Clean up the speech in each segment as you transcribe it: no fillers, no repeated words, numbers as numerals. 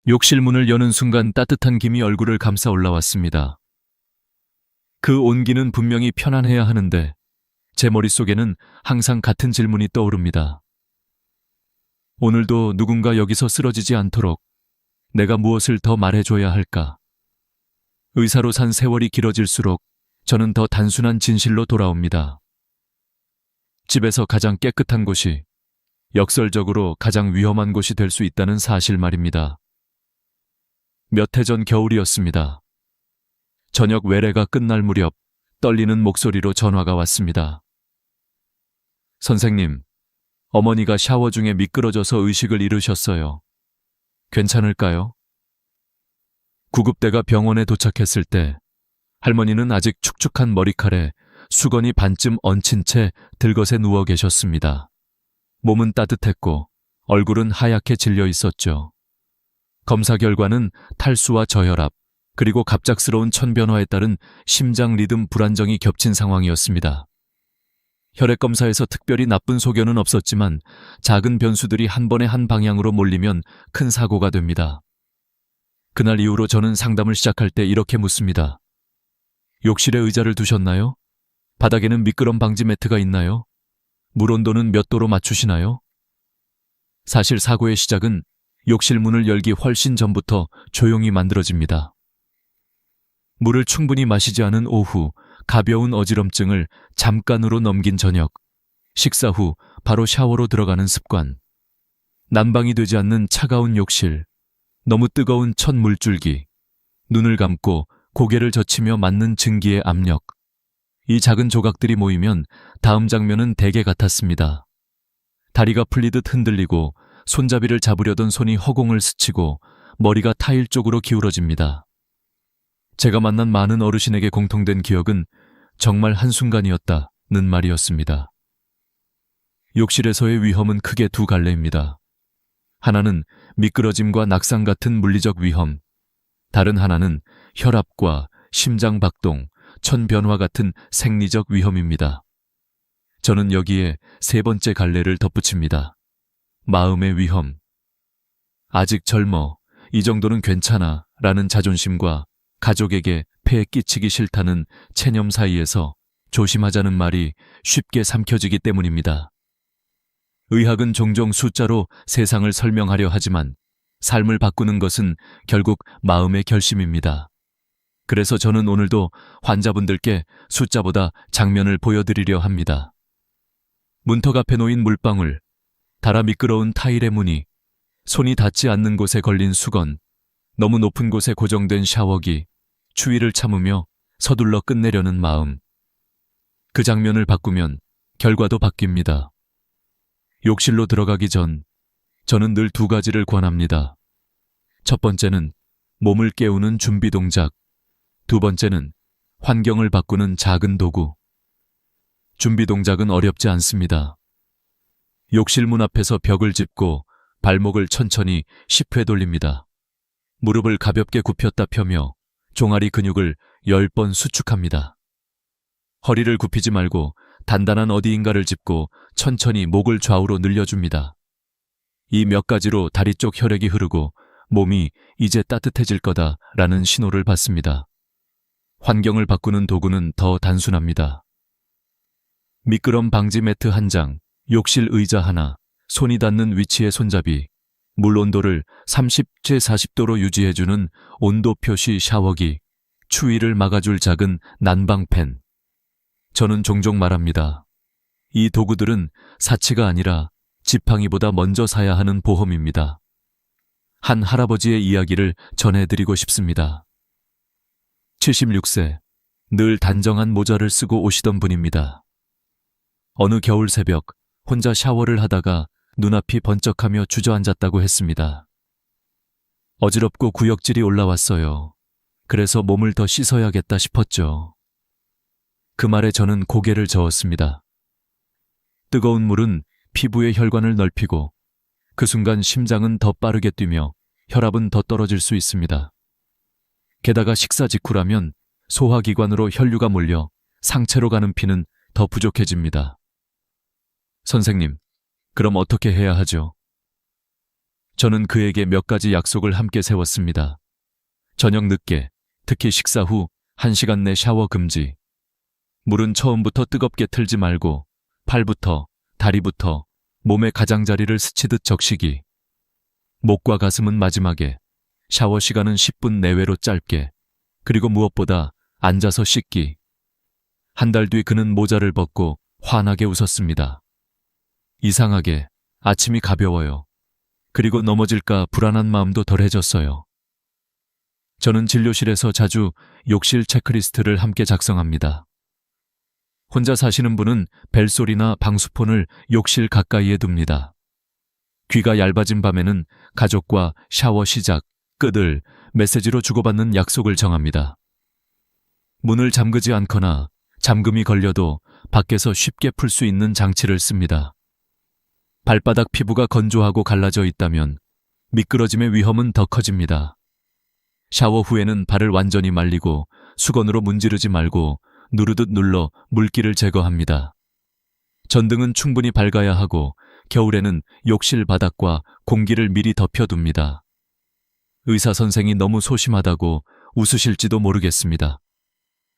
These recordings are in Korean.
욕실 문을 여는 순간 따뜻한 김이 얼굴을 감싸 올라왔습니다. 그 온기는 분명히 편안해야 하는데 제 머릿속에는 항상 같은 질문이 떠오릅니다. 오늘도 누군가 여기서 쓰러지지 않도록 내가 무엇을 더 말해줘야 할까? 의사로 산 세월이 길어질수록 저는 더 단순한 진실로 돌아옵니다. 집에서 가장 깨끗한 곳이 역설적으로 가장 위험한 곳이 될 수 있다는 사실 말입니다. 몇 해 전 겨울이었습니다. 저녁 외래가 끝날 무렵 떨리는 목소리로 전화가 왔습니다. 선생님, 어머니가 샤워 중에 미끄러져서 의식을 잃으셨어요. 괜찮을까요? 구급대가 병원에 도착했을 때 할머니는 아직 축축한 머리칼에 수건이 반쯤 얹힌 채 들것에 누워 계셨습니다. 몸은 따뜻했고 얼굴은 하얗게 질려 있었죠. 검사 결과는 탈수와 저혈압, 그리고 갑작스러운 천변화에 따른 심장 리듬 불안정이 겹친 상황이었습니다. 혈액 검사에서 특별히 나쁜 소견은 없었지만 작은 변수들이 한 번에 한 방향으로 몰리면 큰 사고가 됩니다. 그날 이후로 저는 상담을 시작할 때 이렇게 묻습니다. 욕실에 의자를 두셨나요? 바닥에는 미끄럼 방지 매트가 있나요? 물 온도는 몇 도로 맞추시나요? 사실 사고의 시작은 욕실 문을 열기 훨씬 전부터 조용히 만들어집니다. 물을 충분히 마시지 않은 오후, 가벼운 어지럼증을 잠깐으로 넘긴 저녁, 식사 후 바로 샤워로 들어가는 습관, 난방이 되지 않는 차가운 욕실, 너무 뜨거운 첫 물줄기, 눈을 감고 고개를 젖히며 맞는 증기의 압력. 이 작은 조각들이 모이면 다음 장면은 대개 같았습니다. 다리가 풀리듯 흔들리고 손잡이를 잡으려던 손이 허공을 스치고 머리가 타일 쪽으로 기울어집니다. 제가 만난 많은 어르신에게 공통된 기억은 정말 한순간이었다는 말이었습니다. 욕실에서의 위험은 크게 두 갈래입니다. 하나는 미끄러짐과 낙상 같은 물리적 위험, 다른 하나는 혈압과 심장 박동, 천변화 같은 생리적 위험입니다. 저는 여기에 세 번째 갈래를 덧붙입니다. 마음의 위험. 아직 젊어, 이 정도는 괜찮아 라는 자존심과 가족에게 폐에 끼치기 싫다는 체념 사이에서 조심하자는 말이 쉽게 삼켜지기 때문입니다. 의학은 종종 숫자로 세상을 설명하려 하지만 삶을 바꾸는 것은 결국 마음의 결심입니다. 그래서 저는 오늘도 환자분들께 숫자보다 장면을 보여드리려 합니다. 문턱 앞에 놓인 물방울, 달아 미끄러운 타일의 무늬, 손이 닿지 않는 곳에 걸린 수건, 너무 높은 곳에 고정된 샤워기, 추위를 참으며 서둘러 끝내려는 마음. 그 장면을 바꾸면 결과도 바뀝니다. 욕실로 들어가기 전 저는 늘 두 가지를 권합니다. 첫 번째는 몸을 깨우는 준비 동작, 두 번째는 환경을 바꾸는 작은 도구. 준비 동작은 어렵지 않습니다. 욕실 문 앞에서 벽을 짚고 발목을 천천히 10회 돌립니다. 무릎을 가볍게 굽혔다 펴며 종아리 근육을 10번 수축합니다. 허리를 굽히지 말고 단단한 어디인가를 짚고 천천히 목을 좌우로 늘려줍니다. 이 몇 가지로 다리 쪽 혈액이 흐르고 몸이 이제 따뜻해질 거다라는 신호를 받습니다. 환경을 바꾸는 도구는 더 단순합니다. 미끄럼 방지 매트 한 장, 욕실 의자 하나, 손이 닿는 위치의 손잡이, 물 온도를 30-40도로 유지해주는 온도 표시 샤워기, 추위를 막아줄 작은 난방팬. 저는 종종 말합니다. 이 도구들은 사치가 아니라 지팡이보다 먼저 사야 하는 보험입니다. 한 할아버지의 이야기를 전해드리고 싶습니다. 76세, 늘 단정한 모자를 쓰고 오시던 분입니다. 어느 겨울 새벽 혼자 샤워를 하다가 눈앞이 번쩍하며 주저앉았다고 했습니다. 어지럽고 구역질이 올라왔어요. 그래서 몸을 더 씻어야겠다 싶었죠. 그 말에 저는 고개를 저었습니다. 뜨거운 물은 피부의 혈관을 넓히고 그 순간 심장은 더 빠르게 뛰며 혈압은 더 떨어질 수 있습니다. 게다가 식사 직후라면 소화기관으로 혈류가 몰려 상체로 가는 피는 더 부족해집니다. 선생님, 그럼 어떻게 해야 하죠? 저는 그에게 몇 가지 약속을 함께 세웠습니다. 저녁 늦게, 특히 식사 후 1시간 내 샤워 금지. 물은 처음부터 뜨겁게 틀지 말고 팔부터, 다리부터, 몸의 가장자리를 스치듯 적시기. 목과 가슴은 마지막에, 샤워 시간은 10분 내외로 짧게, 그리고 무엇보다 앉아서 씻기. 한 달 뒤 그는 모자를 벗고 환하게 웃었습니다. 이상하게 아침이 가벼워요. 그리고 넘어질까 불안한 마음도 덜해졌어요. 저는 진료실에서 자주 욕실 체크리스트를 함께 작성합니다. 혼자 사시는 분은 벨소리나 방수폰을 욕실 가까이에 둡니다. 귀가 얇아진 밤에는 가족과 샤워 시작, 끝을 메시지로 주고받는 약속을 정합니다. 문을 잠그지 않거나 잠금이 걸려도 밖에서 쉽게 풀 수 있는 장치를 씁니다. 발바닥 피부가 건조하고 갈라져 있다면 미끄러짐의 위험은 더 커집니다. 샤워 후에는 발을 완전히 말리고 수건으로 문지르지 말고 누르듯 눌러 물기를 제거합니다. 전등은 충분히 밝아야 하고 겨울에는 욕실 바닥과 공기를 미리 덮여둡니다. 의사 선생이 너무 소심하다고 웃으실지도 모르겠습니다.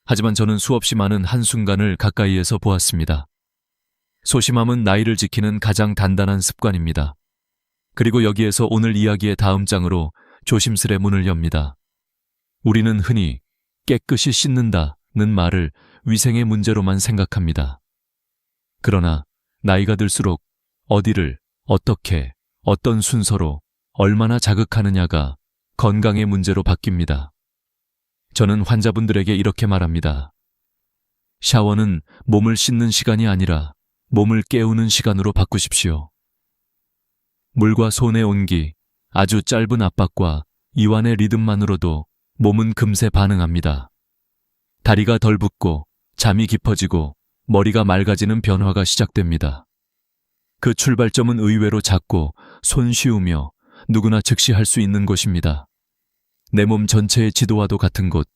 하지만 저는 수없이 많은 한순간을 가까이에서 보았습니다. 소심함은 나이를 지키는 가장 단단한 습관입니다. 그리고 여기에서 오늘 이야기의 다음 장으로 조심스레 문을 엽니다. 우리는 흔히 깨끗이 씻는다는 말을 위생의 문제로만 생각합니다. 그러나 나이가 들수록 어디를, 어떻게, 어떤 순서로, 얼마나 자극하느냐가 건강의 문제로 바뀝니다. 저는 환자분들에게 이렇게 말합니다. 샤워는 몸을 씻는 시간이 아니라 몸을 깨우는 시간으로 바꾸십시오. 물과 손의 온기, 아주 짧은 압박과 이완의 리듬만으로도 몸은 금세 반응합니다. 다리가 덜 붓고 잠이 깊어지고 머리가 맑아지는 변화가 시작됩니다. 그 출발점은 의외로 작고 손쉬우며 누구나 즉시 할 수 있는 곳입니다. 내 몸 전체의 지도와도 같은 곳.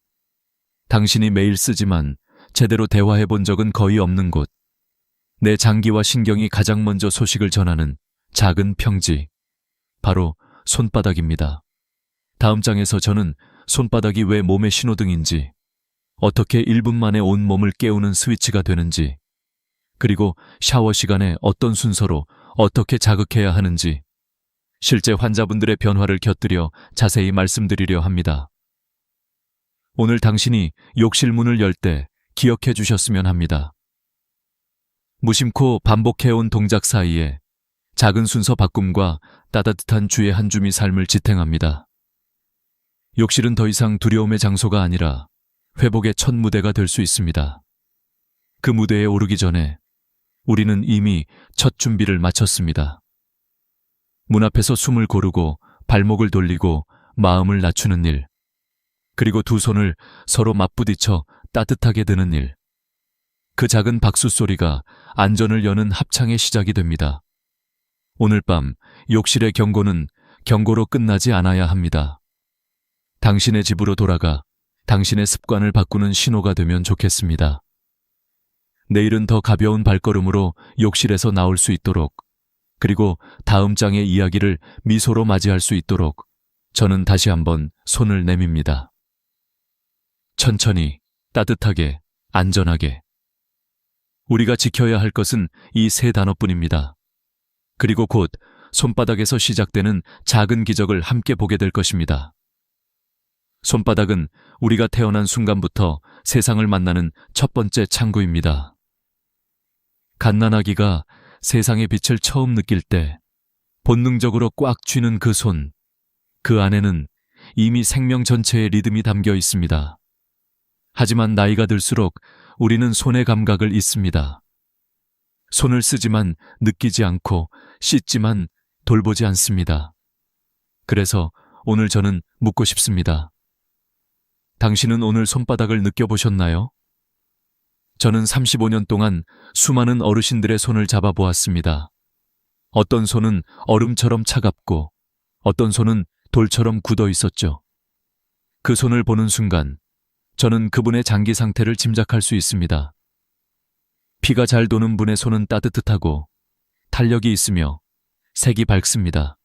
당신이 매일 쓰지만 제대로 대화해 본 적은 거의 없는 곳. 내 장기와 신경이 가장 먼저 소식을 전하는 작은 평지. 바로 손바닥입니다. 다음 장에서 저는 손바닥이 왜 몸의 신호등인지, 어떻게 1분 만에 온 몸을 깨우는 스위치가 되는지, 그리고 샤워 시간에 어떤 순서로 어떻게 자극해야 하는지, 실제 환자분들의 변화를 곁들여 자세히 말씀드리려 합니다. 오늘 당신이 욕실 문을 열 때 기억해 주셨으면 합니다. 무심코 반복해온 동작 사이에 작은 순서 바꿈과 따뜻한 주의 한 줌이 삶을 지탱합니다. 욕실은 더 이상 두려움의 장소가 아니라 회복의 첫 무대가 될 수 있습니다. 그 무대에 오르기 전에 우리는 이미 첫 준비를 마쳤습니다. 문 앞에서 숨을 고르고 발목을 돌리고 마음을 낮추는 일, 그리고 두 손을 서로 맞부딪혀 따뜻하게 드는 일. 그 작은 박수 소리가 안전을 여는 합창의 시작이 됩니다. 오늘 밤 욕실의 경고는 경고로 끝나지 않아야 합니다. 당신의 집으로 돌아가 당신의 습관을 바꾸는 신호가 되면 좋겠습니다. 내일은 더 가벼운 발걸음으로 욕실에서 나올 수 있도록, 그리고 다음 장의 이야기를 미소로 맞이할 수 있도록 저는 다시 한번 손을 내밉니다. 천천히, 따뜻하게, 안전하게. 우리가 지켜야 할 것은 이 세 단어뿐입니다. 그리고 곧 손바닥에서 시작되는 작은 기적을 함께 보게 될 것입니다. 손바닥은 우리가 태어난 순간부터 세상을 만나는 첫 번째 창구입니다. 갓난아기가 세상의 빛을 처음 느낄 때 본능적으로 꽉 쥐는 그 손, 그 안에는 이미 생명 전체의 리듬이 담겨 있습니다. 하지만 나이가 들수록 우리는 손의 감각을 잊습니다. 손을 쓰지만 느끼지 않고 씻지만 돌보지 않습니다. 그래서 오늘 저는 묻고 싶습니다. 당신은 오늘 손바닥을 느껴보셨나요? 저는 35년 동안 수많은 어르신들의 손을 잡아보았습니다. 어떤 손은 얼음처럼 차갑고 어떤 손은 돌처럼 굳어 있었죠. 그 손을 보는 순간 저는 그분의 장기 상태를 짐작할 수 있습니다. 피가 잘 도는 분의 손은 따뜻하고 탄력이 있으며 색이 밝습니다.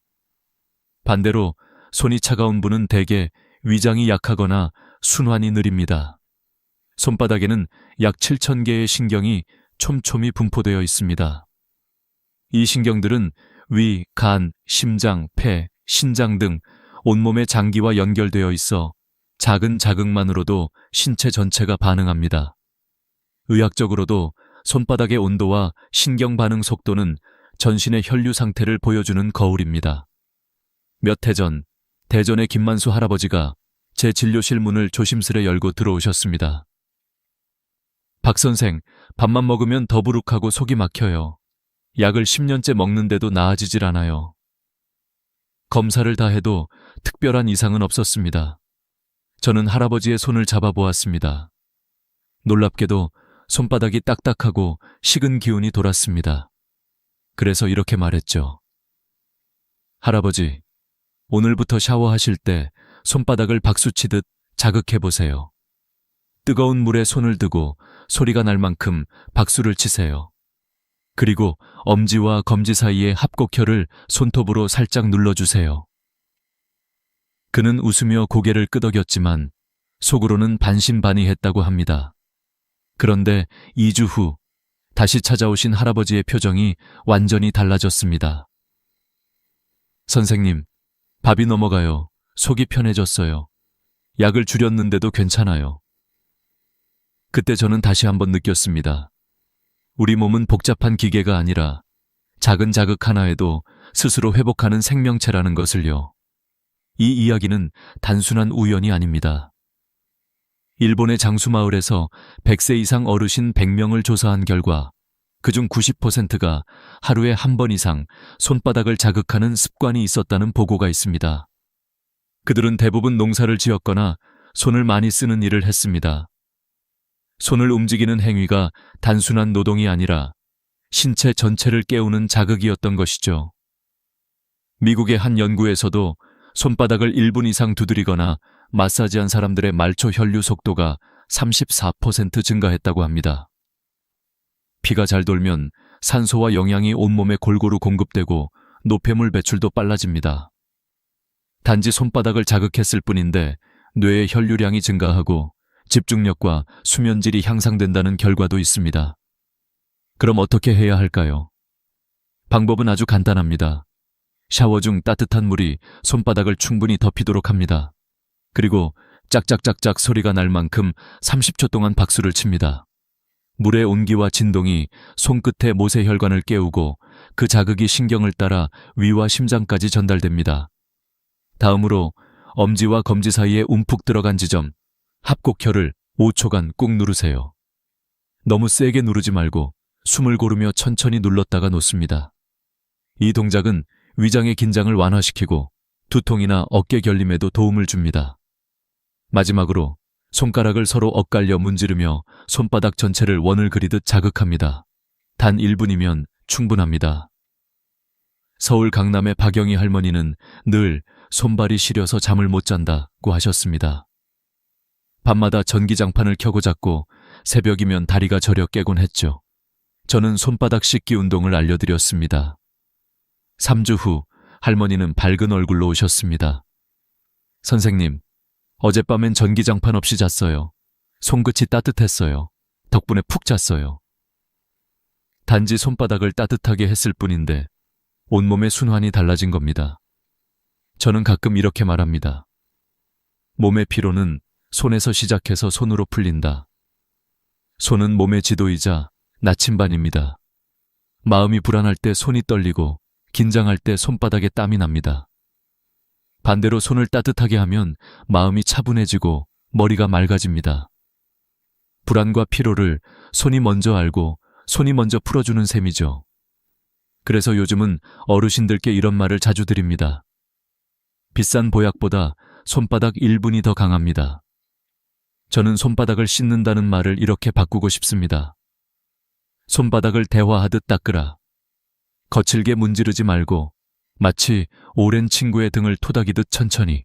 반대로 손이 차가운 분은 대개 위장이 약하거나 순환이 느립니다. 손바닥에는 약 7,000개의 신경이 촘촘히 분포되어 있습니다. 이 신경들은 위, 간, 심장, 폐, 신장 등 온몸의 장기와 연결되어 있어 작은 자극만으로도 신체 전체가 반응합니다. 의학적으로도 손바닥의 온도와 신경 반응 속도는 전신의 혈류 상태를 보여주는 거울입니다. 몇 해 전, 대전의 김만수 할아버지가 제 진료실 문을 조심스레 열고 들어오셨습니다. 박 선생, 밥만 먹으면 더부룩하고 속이 막혀요. 약을 10년째 먹는데도 나아지질 않아요. 검사를 다 해도 특별한 이상은 없었습니다. 저는 할아버지의 손을 잡아보았습니다. 놀랍게도 손바닥이 딱딱하고 식은 기운이 돌았습니다. 그래서 이렇게 말했죠. 할아버지, 오늘부터 샤워하실 때 손바닥을 박수치듯 자극해보세요. 뜨거운 물에 손을 드고 소리가 날 만큼 박수를 치세요. 그리고 엄지와 검지 사이의 합곡혈을 손톱으로 살짝 눌러주세요. 그는 웃으며 고개를 끄덕였지만 속으로는 반신반의했다고 합니다. 그런데 2주 후 다시 찾아오신 할아버지의 표정이 완전히 달라졌습니다. 선생님, 밥이 넘어가요. 속이 편해졌어요. 약을 줄였는데도 괜찮아요. 그때 저는 다시 한번 느꼈습니다. 우리 몸은 복잡한 기계가 아니라 작은 자극 하나에도 스스로 회복하는 생명체라는 것을요. 이 이야기는 단순한 우연이 아닙니다. 일본의 장수마을에서 100세 이상 어르신 100명을 조사한 결과 그중 90%가 하루에 한 번 이상 손바닥을 자극하는 습관이 있었다는 보고가 있습니다. 그들은 대부분 농사를 지었거나 손을 많이 쓰는 일을 했습니다. 손을 움직이는 행위가 단순한 노동이 아니라 신체 전체를 깨우는 자극이었던 것이죠. 미국의 한 연구에서도 손바닥을 1분 이상 두드리거나 마사지한 사람들의 말초 혈류 속도가 34% 증가했다고 합니다. 피가 잘 돌면 산소와 영양이 온몸에 골고루 공급되고 노폐물 배출도 빨라집니다. 단지 손바닥을 자극했을 뿐인데 뇌의 혈류량이 증가하고 집중력과 수면질이 향상된다는 결과도 있습니다. 그럼 어떻게 해야 할까요? 방법은 아주 간단합니다. 샤워 중 따뜻한 물이 손바닥을 충분히 덮이도록 합니다. 그리고 짝짝짝짝 소리가 날 만큼 30초 동안 박수를 칩니다. 물의 온기와 진동이 손끝의 모세혈관을 깨우고 그 자극이 신경을 따라 위와 심장까지 전달됩니다. 다음으로 엄지와 검지 사이에 움푹 들어간 지점, 합곡혈을 5초간 꾹 누르세요. 너무 세게 누르지 말고 숨을 고르며 천천히 눌렀다가 놓습니다. 이 동작은 위장의 긴장을 완화시키고 두통이나 어깨 결림에도 도움을 줍니다. 마지막으로 손가락을 서로 엇갈려 문지르며 손바닥 전체를 원을 그리듯 자극합니다. 단 1분이면 충분합니다. 서울 강남의 박영희 할머니는 늘 손발이 시려서 잠을 못 잔다고 하셨습니다. 밤마다 전기장판을 켜고 잤고 새벽이면 다리가 저려 깨곤 했죠. 저는 손바닥 씻기 운동을 알려드렸습니다. 3주 후 할머니는 밝은 얼굴로 오셨습니다. 선생님, 어젯밤엔 전기장판 없이 잤어요. 손끝이 따뜻했어요. 덕분에 푹 잤어요. 단지 손바닥을 따뜻하게 했을 뿐인데 온몸의 순환이 달라진 겁니다. 저는 가끔 이렇게 말합니다. 몸의 피로는 손에서 시작해서 손으로 풀린다. 손은 몸의 지도이자 나침반입니다. 마음이 불안할 때 손이 떨리고 긴장할 때 손바닥에 땀이 납니다. 반대로 손을 따뜻하게 하면 마음이 차분해지고 머리가 맑아집니다. 불안과 피로를 손이 먼저 알고 손이 먼저 풀어주는 셈이죠. 그래서 요즘은 어르신들께 이런 말을 자주 드립니다. 비싼 보약보다 손바닥 1분이 더 강합니다. 저는 손바닥을 씻는다는 말을 이렇게 바꾸고 싶습니다. 손바닥을 대화하듯 닦으라. 거칠게 문지르지 말고 마치 오랜 친구의 등을 토닥이듯 천천히.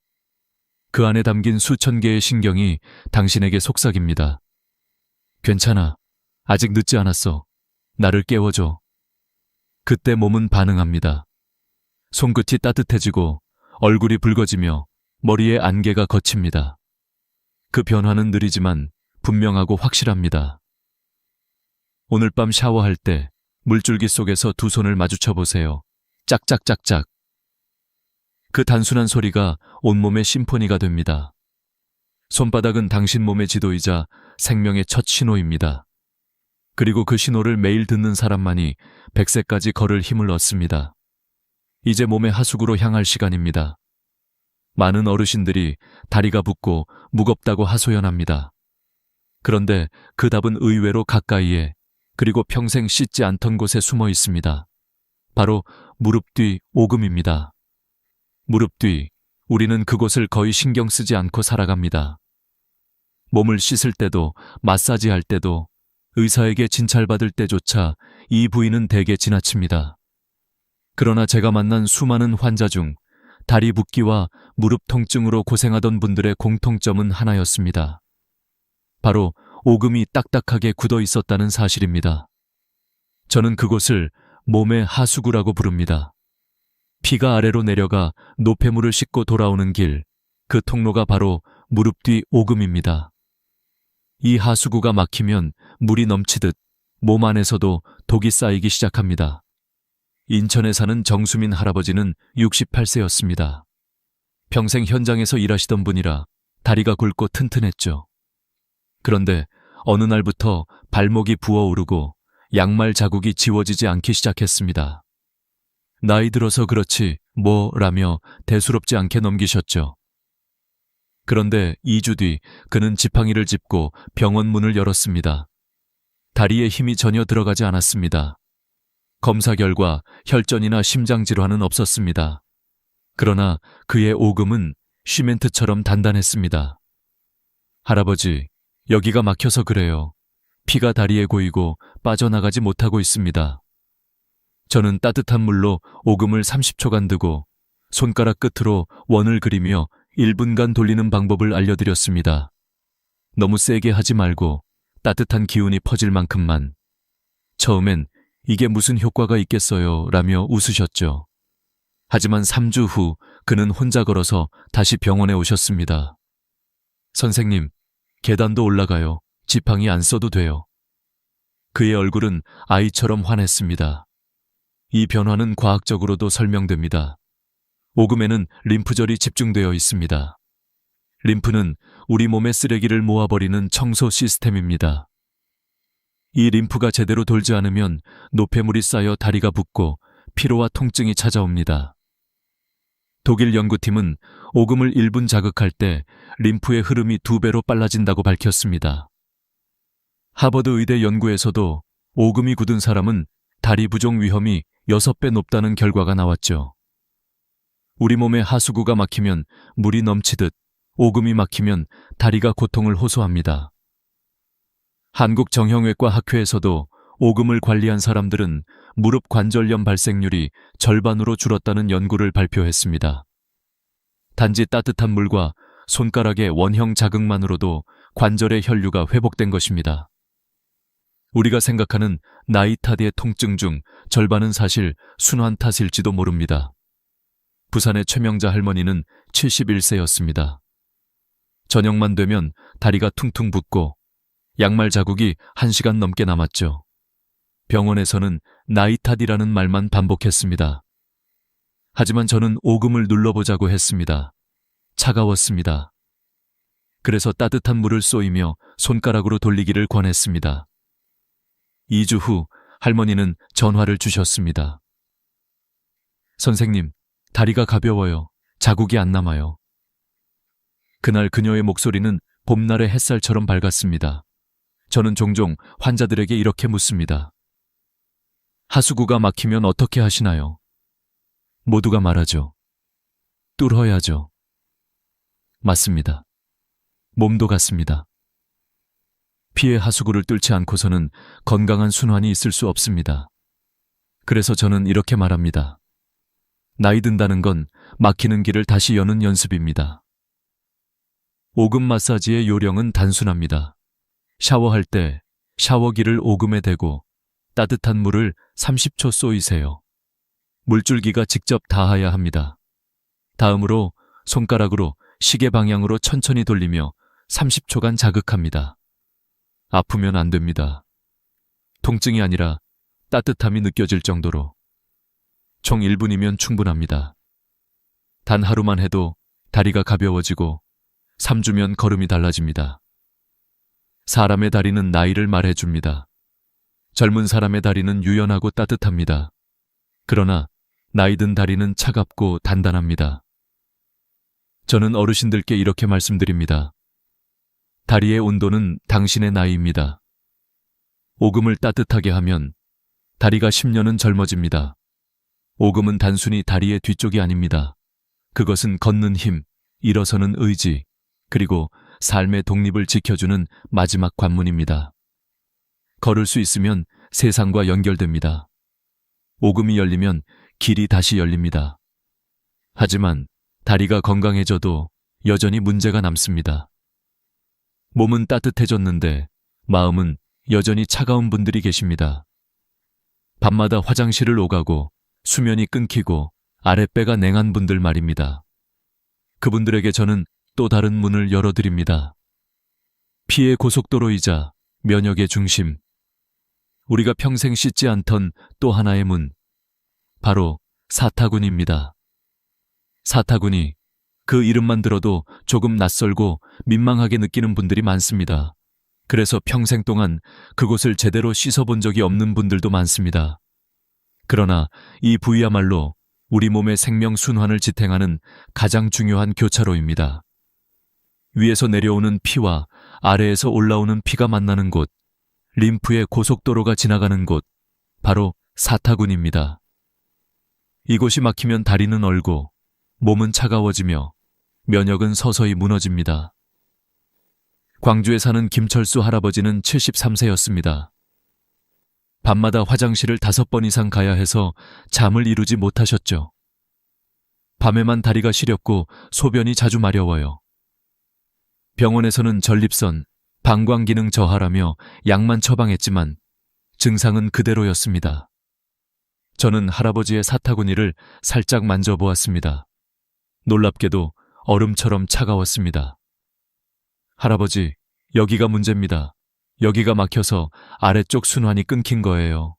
그 안에 담긴 수천 개의 신경이 당신에게 속삭입니다. 괜찮아. 아직 늦지 않았어. 나를 깨워줘. 그때 몸은 반응합니다. 손끝이 따뜻해지고 얼굴이 붉어지며 머리에 안개가 걷힙니다. 그 변화는 느리지만 분명하고 확실합니다. 오늘 밤 샤워할 때 물줄기 속에서 두 손을 마주쳐 보세요. 짝짝짝짝. 그 단순한 소리가 온몸의 심포니가 됩니다. 손바닥은 당신 몸의 지도이자 생명의 첫 신호입니다. 그리고 그 신호를 매일 듣는 사람만이 100세까지 걸을 힘을 얻습니다. 이제 몸의 하수구로 향할 시간입니다. 많은 어르신들이 다리가 붓고 무겁다고 하소연합니다. 그런데 그 답은 의외로 가까이에, 그리고 평생 씻지 않던 곳에 숨어 있습니다. 바로 무릎 뒤 오금입니다. 무릎 뒤, 우리는 그곳을 거의 신경 쓰지 않고 살아갑니다. 몸을 씻을 때도, 마사지할 때도, 의사에게 진찰받을 때조차 이 부위는 대개 지나칩니다. 그러나 제가 만난 수많은 환자 중 다리 붓기와 무릎 통증으로 고생하던 분들의 공통점은 하나였습니다. 바로 오금이 딱딱하게 굳어 있었다는 사실입니다. 저는 그곳을 몸의 하수구라고 부릅니다. 피가 아래로 내려가 노폐물을 싣고 돌아오는 길, 그 통로가 바로 무릎 뒤 오금입니다. 이 하수구가 막히면 물이 넘치듯 몸 안에서도 독이 쌓이기 시작합니다. 인천에 사는 정수민 할아버지는 68세였습니다. 평생 현장에서 일하시던 분이라 다리가 굵고 튼튼했죠. 그런데 어느 날부터 발목이 부어오르고 양말 자국이 지워지지 않기 시작했습니다. 나이 들어서 그렇지 뭐라며 대수롭지 않게 넘기셨죠. 그런데 2주 뒤 그는 지팡이를 짚고 병원 문을 열었습니다. 다리에 힘이 전혀 들어가지 않았습니다. 검사 결과 혈전이나 심장질환은 없었습니다. 그러나 그의 오금은 시멘트처럼 단단했습니다. 할아버지, 여기가 막혀서 그래요. 피가 다리에 고이고 빠져나가지 못하고 있습니다. 저는 따뜻한 물로 오금을 30초간 두고 손가락 끝으로 원을 그리며 1분간 돌리는 방법을 알려드렸습니다. 너무 세게 하지 말고 따뜻한 기운이 퍼질 만큼만. 처음엔 이게 무슨 효과가 있겠어요 라며 웃으셨죠. 하지만 3주 후 그는 혼자 걸어서 다시 병원에 오셨습니다. 선생님, 계단도 올라가요. 지팡이 안 써도 돼요. 그의 얼굴은 아이처럼 환했습니다. 이 변화는 과학적으로도 설명됩니다. 오금에는 림프절이 집중되어 있습니다. 림프는 우리 몸의 쓰레기를 모아버리는 청소 시스템입니다. 이 림프가 제대로 돌지 않으면 노폐물이 쌓여 다리가 붓고 피로와 통증이 찾아옵니다. 독일 연구팀은 오금을 1분 자극할 때 림프의 흐름이 2배로 빨라진다고 밝혔습니다. 하버드 의대 연구에서도 오금이 굳은 사람은 다리 부종 위험이 6배 높다는 결과가 나왔죠. 우리 몸의 하수구가 막히면 물이 넘치듯 오금이 막히면 다리가 고통을 호소합니다. 한국정형외과 학회에서도 오금을 관리한 사람들은 무릎 관절염 발생률이 절반으로 줄었다는 연구를 발표했습니다. 단지 따뜻한 물과 손가락의 원형 자극만으로도 관절의 혈류가 회복된 것입니다. 우리가 생각하는 나이 탓의 통증 중 절반은 사실 순환 탓일지도 모릅니다. 부산의 최명자 할머니는 71세였습니다. 저녁만 되면 다리가 퉁퉁 붓고 양말 자국이 1시간 넘게 남았죠. 병원에서는 나이 탓이라는 말만 반복했습니다. 하지만 저는 오금을 눌러보자고 했습니다. 차가웠습니다. 그래서 따뜻한 물을 쏘이며 손가락으로 돌리기를 권했습니다. 2주 후 할머니는 전화를 주셨습니다. 선생님, 다리가 가벼워요. 자국이 안 남아요. 그날 그녀의 목소리는 봄날의 햇살처럼 밝았습니다. 저는 종종 환자들에게 이렇게 묻습니다. 하수구가 막히면 어떻게 하시나요? 모두가 말하죠. 뚫어야죠. 맞습니다. 몸도 같습니다. 피의 하수구를 뚫지 않고서는 건강한 순환이 있을 수 없습니다. 그래서 저는 이렇게 말합니다. 나이 든다는 건 막히는 길을 다시 여는 연습입니다. 오금 마사지의 요령은 단순합니다. 샤워할 때 샤워기를 오금에 대고 따뜻한 물을 30초 쏘이세요. 물줄기가 직접 닿아야 합니다. 다음으로 손가락으로 시계 방향으로 천천히 돌리며 30초간 자극합니다. 아프면 안 됩니다. 통증이 아니라 따뜻함이 느껴질 정도로. 총 1분이면 충분합니다. 단 하루만 해도 다리가 가벼워지고 3주면 걸음이 달라집니다. 사람의 다리는 나이를 말해줍니다. 젊은 사람의 다리는 유연하고 따뜻합니다. 그러나 나이 든 다리는 차갑고 단단합니다. 저는 어르신들께 이렇게 말씀드립니다. 다리의 온도는 당신의 나이입니다. 오금을 따뜻하게 하면 다리가 10년은 젊어집니다. 오금은 단순히 다리의 뒤쪽이 아닙니다. 그것은 걷는 힘, 일어서는 의지, 그리고 삶의 독립을 지켜주는 마지막 관문입니다. 걸을 수 있으면 세상과 연결됩니다. 오금이 열리면 길이 다시 열립니다. 하지만 다리가 건강해져도 여전히 문제가 남습니다. 몸은 따뜻해졌는데 마음은 여전히 차가운 분들이 계십니다. 밤마다 화장실을 오가고 수면이 끊기고 아랫배가 냉한 분들 말입니다. 그분들에게 저는 또 다른 문을 열어드립니다. 피의 고속도로이자 면역의 중심. 우리가 평생 씻지 않던 또 하나의 문. 바로 사타구니입니다. 사타구니, 그 이름만 들어도 조금 낯설고 민망하게 느끼는 분들이 많습니다. 그래서 평생 동안 그곳을 제대로 씻어본 적이 없는 분들도 많습니다. 그러나 이 부위야말로 우리 몸의 생명 순환을 지탱하는 가장 중요한 교차로입니다. 위에서 내려오는 피와 아래에서 올라오는 피가 만나는 곳, 림프의 고속도로가 지나가는 곳, 바로 사타구니입니다. 이곳이 막히면 다리는 얼고 몸은 차가워지며 면역은 서서히 무너집니다. 광주에 사는 김철수 할아버지는 73세였습니다. 밤마다 화장실을 5번 이상 가야 해서 잠을 이루지 못하셨죠. 밤에만 다리가 시렵고 소변이 자주 마려워요. 병원에서는 전립선, 방광기능 저하라며 약만 처방했지만 증상은 그대로였습니다. 저는 할아버지의 사타구니를 살짝 만져보았습니다. 놀랍게도 얼음처럼 차가웠습니다. 할아버지, 여기가 문제입니다. 여기가 막혀서 아래쪽 순환이 끊긴 거예요.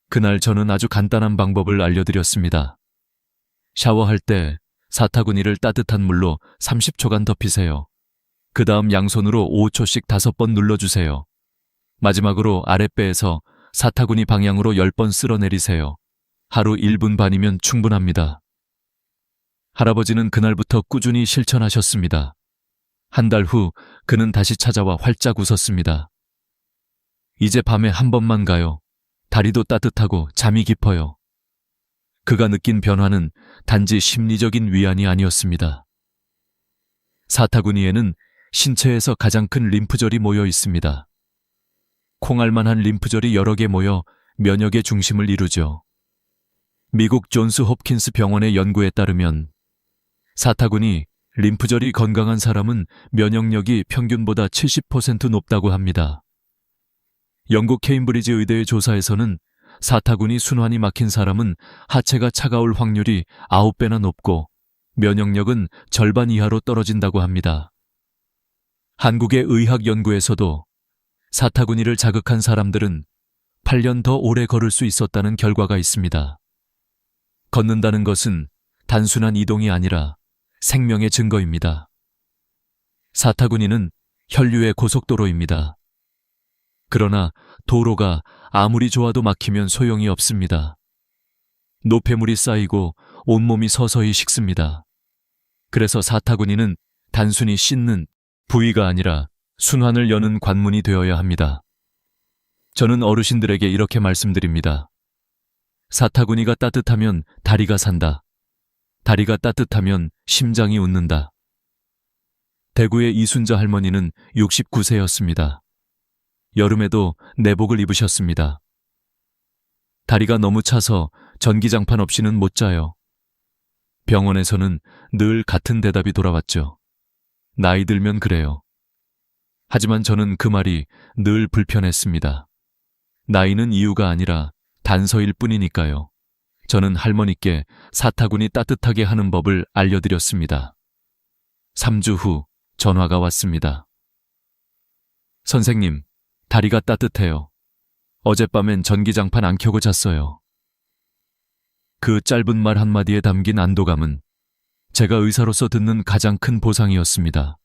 그날 저는 아주 간단한 방법을 알려드렸습니다. 샤워할 때 사타구니를 따뜻한 물로 30초간 덮이세요. 그 다음 양손으로 5초씩 5번 눌러주세요. 마지막으로 아랫배에서 사타구니 방향으로 10번 쓸어내리세요. 하루 1분 반이면 충분합니다. 할아버지는 그날부터 꾸준히 실천하셨습니다. 한 달 후 그는 다시 찾아와 활짝 웃었습니다. 이제 밤에 한 번만 가요. 다리도 따뜻하고 잠이 깊어요. 그가 느낀 변화는 단지 심리적인 위안이 아니었습니다. 사타구니에는 신체에서 가장 큰 림프절이 모여 있습니다. 콩알만한 림프절이 여러 개 모여 면역의 중심을 이루죠. 미국 존스 홉킨스 병원의 연구에 따르면 사타구니, 림프절이 건강한 사람은 면역력이 평균보다 70% 높다고 합니다. 영국 케임브리지 의대의 조사에서는 사타구니 순환이 막힌 사람은 하체가 차가울 확률이 9배나 높고 면역력은 절반 이하로 떨어진다고 합니다. 한국의 의학연구에서도 사타구니를 자극한 사람들은 8년 더 오래 걸을 수 있었다는 결과가 있습니다. 걷는다는 것은 단순한 이동이 아니라 생명의 증거입니다. 사타구니는 혈류의 고속도로입니다. 그러나 도로가 아무리 좋아도 막히면 소용이 없습니다. 노폐물이 쌓이고 온몸이 서서히 식습니다. 그래서 사타구니는 단순히 씻는 부위가 아니라 순환을 여는 관문이 되어야 합니다. 저는 어르신들에게 이렇게 말씀드립니다. 사타구니가 따뜻하면 다리가 산다. 다리가 따뜻하면 심장이 웃는다. 대구의 이순자 할머니는 69세였습니다. 여름에도 내복을 입으셨습니다. 다리가 너무 차서 전기장판 없이는 못 자요. 병원에서는 늘 같은 대답이 돌아왔죠. 나이 들면 그래요. 하지만 저는 그 말이 늘 불편했습니다. 나이는 이유가 아니라 단서일 뿐이니까요. 저는 할머니께 사타구니 따뜻하게 하는 법을 알려드렸습니다. 3주 후 전화가 왔습니다. 선생님, 다리가 따뜻해요. 어젯밤엔 전기장판 안 켜고 잤어요. 그 짧은 말 한마디에 담긴 안도감은 제가 의사로서 듣는 가장 큰 보상이었습니다.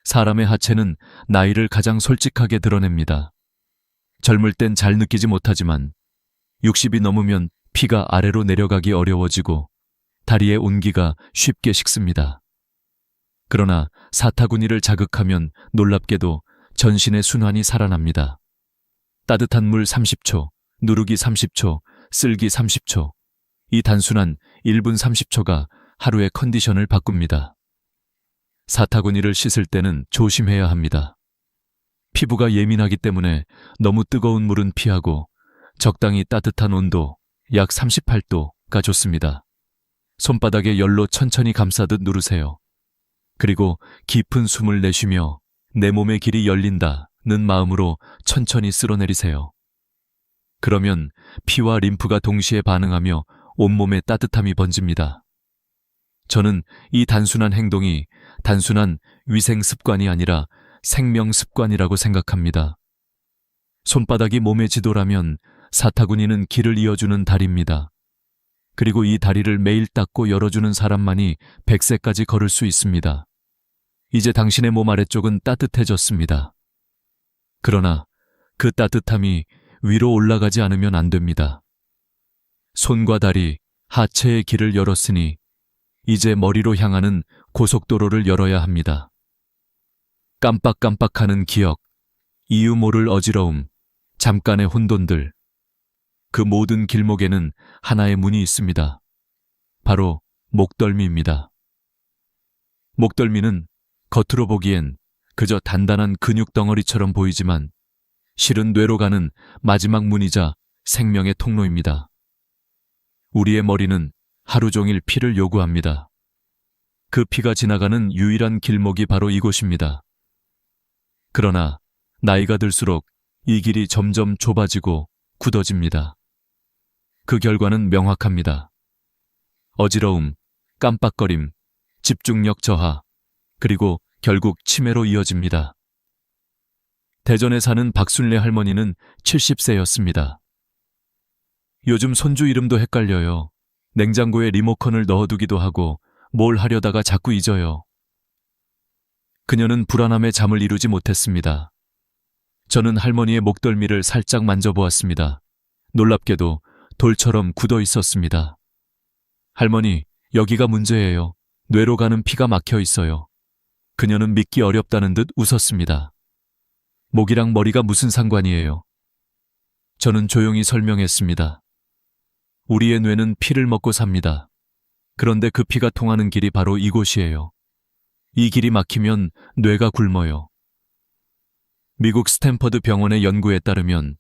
사람의 하체는 나이를 가장 솔직하게 드러냅니다. 젊을 땐 잘 느끼지 못하지만 60이 넘으면 피가 아래로 내려가기 어려워지고 다리의 온기가 쉽게 식습니다. 그러나 사타구니를 자극하면 놀랍게도 전신의 순환이 살아납니다. 따뜻한 물 30초, 누르기 30초, 쓸기 30초. 이 단순한 1분 30초가 하루의 컨디션을 바꿉니다. 사타구니를 씻을 때는 조심해야 합니다. 피부가 예민하기 때문에 너무 뜨거운 물은 피하고 적당히 따뜻한 온도, 약 38도가 좋습니다. 손바닥에 열로 천천히 감싸듯 누르세요. 그리고 깊은 숨을 내쉬며 내 몸의 길이 열린다는 마음으로 천천히 쓸어내리세요. 그러면 피와 림프가 동시에 반응하며 온몸에 따뜻함이 번집니다. 저는 이 단순한 행동이 단순한 위생 습관이 아니라 생명 습관이라고 생각합니다. 손바닥이 몸의 지도라면 사타구니는 길을 이어주는 다리입니다. 그리고 이 다리를 매일 닦고 열어주는 사람만이 100세까지 걸을 수 있습니다. 이제 당신의 몸 아래쪽은 따뜻해졌습니다. 그러나 그 따뜻함이 위로 올라가지 않으면 안 됩니다. 손과 다리, 하체의 길을 열었으니 이제 머리로 향하는 고속도로를 열어야 합니다. 깜빡깜빡하는 기억, 이유 모를 어지러움, 잠깐의 혼돈들. 그 모든 길목에는 하나의 문이 있습니다. 바로 목덜미입니다. 목덜미는 겉으로 보기엔 그저 단단한 근육 덩어리처럼 보이지만 실은 뇌로 가는 마지막 문이자 생명의 통로입니다. 우리의 머리는 하루 종일 피를 요구합니다. 그 피가 지나가는 유일한 길목이 바로 이곳입니다. 그러나 나이가 들수록 이 길이 점점 좁아지고 굳어집니다. 그 결과는 명확합니다. 어지러움, 깜빡거림, 집중력 저하, 그리고 결국 치매로 이어집니다. 대전에 사는 박순례 할머니는 70세였습니다. 요즘 손주 이름도 헷갈려요. 냉장고에 리모컨을 넣어두기도 하고 뭘 하려다가 자꾸 잊어요. 그녀는 불안함에 잠을 이루지 못했습니다. 저는 할머니의 목덜미를 살짝 만져보았습니다. 놀랍게도 돌처럼 굳어 있었습니다. 할머니, 여기가 문제예요. 뇌로 가는 피가 막혀 있어요. 그녀는 믿기 어렵다는 듯 웃었습니다. 목이랑 머리가 무슨 상관이에요? 저는 조용히 설명했습니다. 우리의 뇌는 피를 먹고 삽니다. 그런데 그 피가 통하는 길이 바로 이곳이에요. 이 길이 막히면 뇌가 굶어요. 미국 스탠퍼드 병원의 연구에 따르면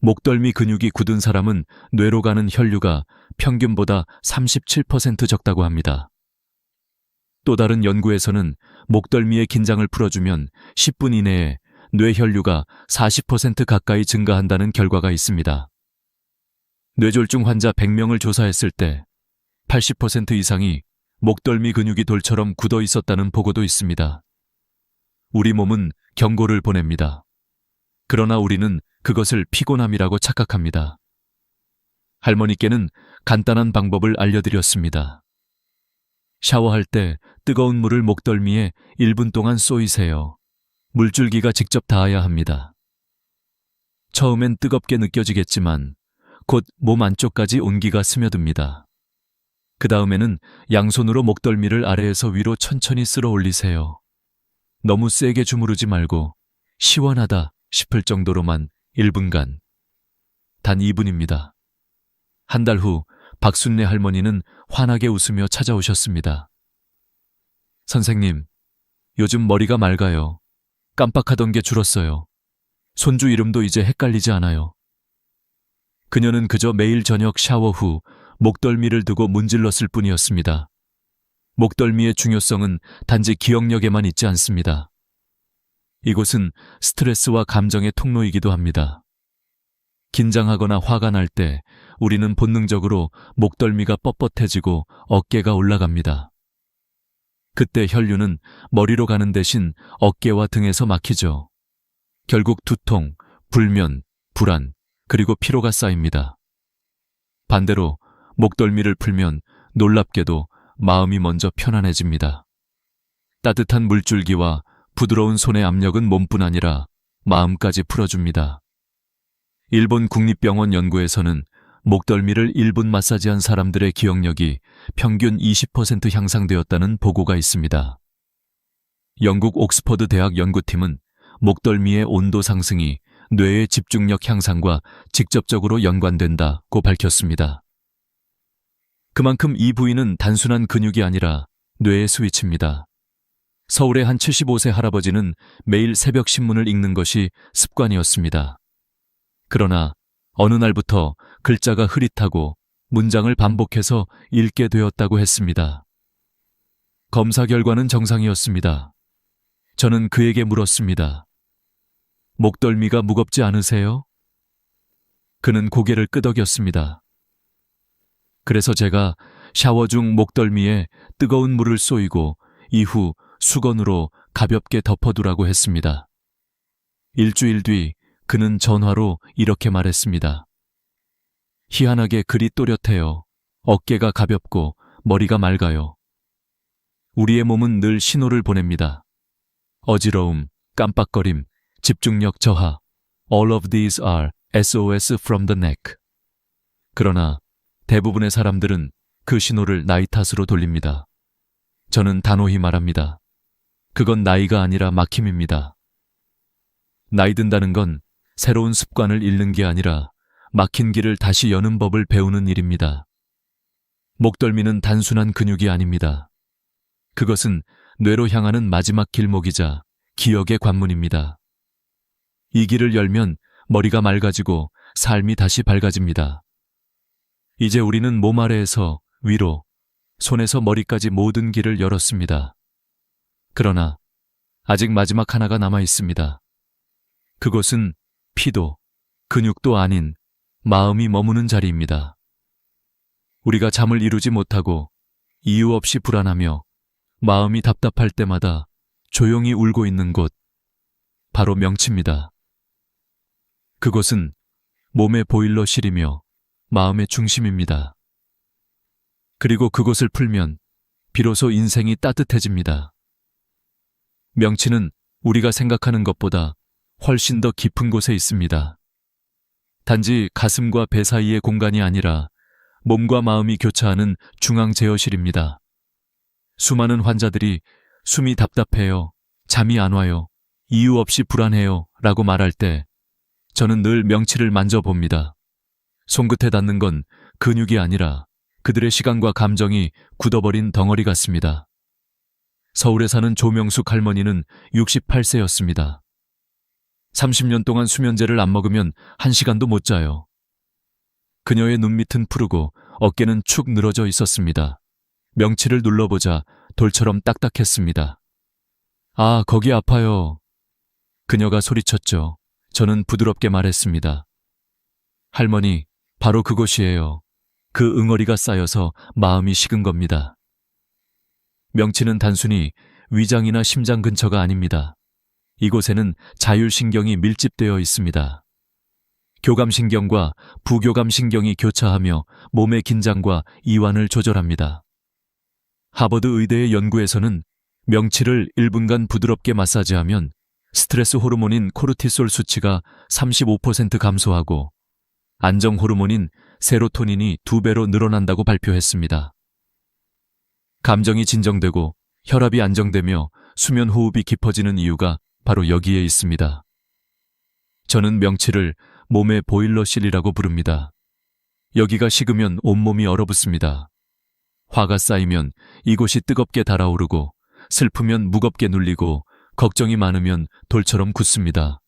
목덜미 근육이 굳은 사람은 뇌로 가는 혈류가 평균보다 37% 적다고 합니다. 또 다른 연구에서는 목덜미의 긴장을 풀어주면 10분 이내에 뇌혈류가 40% 가까이 증가한다는 결과가 있습니다. 뇌졸중 환자 100명을 조사했을 때 80% 이상이 목덜미 근육이 돌처럼 굳어 있었다는 보고도 있습니다. 우리 몸은 경고를 보냅니다. 그러나 우리는 그것을 피곤함이라고 착각합니다. 할머니께는 간단한 방법을 알려드렸습니다. 샤워할 때 뜨거운 물을 목덜미에 1분 동안 쏘이세요. 물줄기가 직접 닿아야 합니다. 처음엔 뜨겁게 느껴지겠지만 곧 몸 안쪽까지 온기가 스며듭니다. 그 다음에는 양손으로 목덜미를 아래에서 위로 천천히 쓸어 올리세요. 너무 세게 주무르지 말고 시원하다 싶을 정도로만 1분간. 단 2분입니다. 한 달 후 박순례 할머니는 환하게 웃으며 찾아오셨습니다. 선생님, 요즘 머리가 맑아요. 깜빡하던 게 줄었어요. 손주 이름도 이제 헷갈리지 않아요. 그녀는 그저 매일 저녁 샤워 후 목덜미를 두고 문질렀을 뿐이었습니다. 목덜미의 중요성은 단지 기억력에만 있지 않습니다. 이곳은 스트레스와 감정의 통로이기도 합니다. 긴장하거나 화가 날 때 우리는 본능적으로 목덜미가 뻣뻣해지고 어깨가 올라갑니다. 그때 혈류는 머리로 가는 대신 어깨와 등에서 막히죠. 결국 두통, 불면, 불안, 그리고 피로가 쌓입니다. 반대로 목덜미를 풀면 놀랍게도 마음이 먼저 편안해집니다. 따뜻한 물줄기와 부드러운 손의 압력은 몸뿐 아니라 마음까지 풀어줍니다. 일본 국립병원 연구에서는 목덜미를 1분 마사지한 사람들의 기억력이 평균 20% 향상되었다는 보고가 있습니다. 영국 옥스퍼드 대학 연구팀은 목덜미의 온도 상승이 뇌의 집중력 향상과 직접적으로 연관된다고 밝혔습니다. 그만큼 이 부위는 단순한 근육이 아니라 뇌의 스위치입니다. 서울의 한 75세 할아버지는 매일 새벽 신문을 읽는 것이 습관이었습니다. 그러나 어느 날부터 글자가 흐릿하고 문장을 반복해서 읽게 되었다고 했습니다. 검사 결과는 정상이었습니다. 저는 그에게 물었습니다. 목덜미가 무겁지 않으세요? 그는 고개를 끄덕였습니다. 그래서 제가 샤워 중 목덜미에 뜨거운 물을 쏘이고 이후 수건으로 가볍게 덮어두라고 했습니다. 일주일 뒤 그는 전화로 이렇게 말했습니다. 희한하게 그리 또렷해요. 어깨가 가볍고 머리가 맑아요. 우리의 몸은 늘 신호를 보냅니다. 어지러움, 깜빡거림, 집중력 저하. All of these are SOS from the neck. 그러나 대부분의 사람들은 그 신호를 나이 탓으로 돌립니다. 저는 단호히 말합니다. 그건 나이가 아니라 막힘입니다. 나이 든다는 건 새로운 습관을 잃는 게 아니라 막힌 길을 다시 여는 법을 배우는 일입니다. 목덜미는 단순한 근육이 아닙니다. 그것은 뇌로 향하는 마지막 길목이자 기억의 관문입니다. 이 길을 열면 머리가 맑아지고 삶이 다시 밝아집니다. 이제 우리는 몸 아래에서 위로, 손에서 머리까지 모든 길을 열었습니다. 그러나 아직 마지막 하나가 남아 있습니다. 그곳은 피도, 근육도 아닌 마음이 머무는 자리입니다. 우리가 잠을 이루지 못하고 이유 없이 불안하며 마음이 답답할 때마다 조용히 울고 있는 곳, 바로 명치입니다. 그곳은 몸의 보일러실이며 마음의 중심입니다. 그리고 그곳을 풀면 비로소 인생이 따뜻해집니다. 명치는 우리가 생각하는 것보다 훨씬 더 깊은 곳에 있습니다. 단지 가슴과 배 사이의 공간이 아니라 몸과 마음이 교차하는 중앙 제어실입니다. 수많은 환자들이 숨이 답답해요, 잠이 안 와요, 이유 없이 불안해요 라고 말할 때 저는 늘 명치를 만져봅니다. 손끝에 닿는 건 근육이 아니라 그들의 시간과 감정이 굳어버린 덩어리 같습니다. 서울에 사는 조명숙 할머니는 68세였습니다. 30년 동안 수면제를 안 먹으면 1시간도 못 자요. 그녀의 눈밑은 푸르고 어깨는 축 늘어져 있었습니다. 명치를 눌러보자 돌처럼 딱딱했습니다. 아, 거기 아파요. 그녀가 소리쳤죠. 저는 부드럽게 말했습니다. 할머니, 바로 그곳이에요. 그 응어리가 쌓여서 마음이 식은 겁니다. 명치는 단순히 위장이나 심장 근처가 아닙니다. 이곳에는 자율신경이 밀집되어 있습니다. 교감신경과 부교감신경이 교차하며 몸의 긴장과 이완을 조절합니다. 하버드 의대의 연구에서는 명치를 1분간 부드럽게 마사지하면 스트레스 호르몬인 코르티솔 수치가 35% 감소하고 안정 호르몬인 세로토닌이 2배로 늘어난다고 발표했습니다. 감정이 진정되고 혈압이 안정되며 수면 호흡이 깊어지는 이유가 바로 여기에 있습니다. 저는 명치를 몸의 보일러실이라고 부릅니다. 여기가 식으면 온몸이 얼어붙습니다. 화가 쌓이면 이곳이 뜨겁게 달아오르고 슬프면 무겁게 눌리고 걱정이 많으면 돌처럼 굳습니다.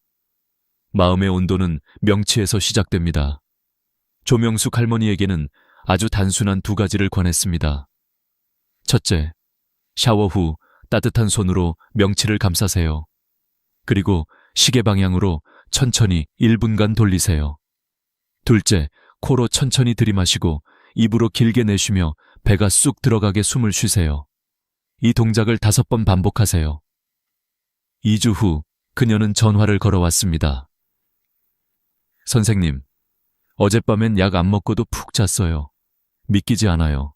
마음의 온도는 명치에서 시작됩니다. 조명숙 할머니에게는 아주 단순한 2가지를 권했습니다. 첫째, 샤워 후 따뜻한 손으로 명치를 감싸세요. 그리고 시계 방향으로 천천히 1분간 돌리세요. 둘째, 코로 천천히 들이마시고 입으로 길게 내쉬며 배가 쑥 들어가게 숨을 쉬세요. 이 동작을 5번 반복하세요. 2주 후 그녀는 전화를 걸어왔습니다. 선생님, 어젯밤엔 약 안 먹고도 푹 잤어요. 믿기지 않아요.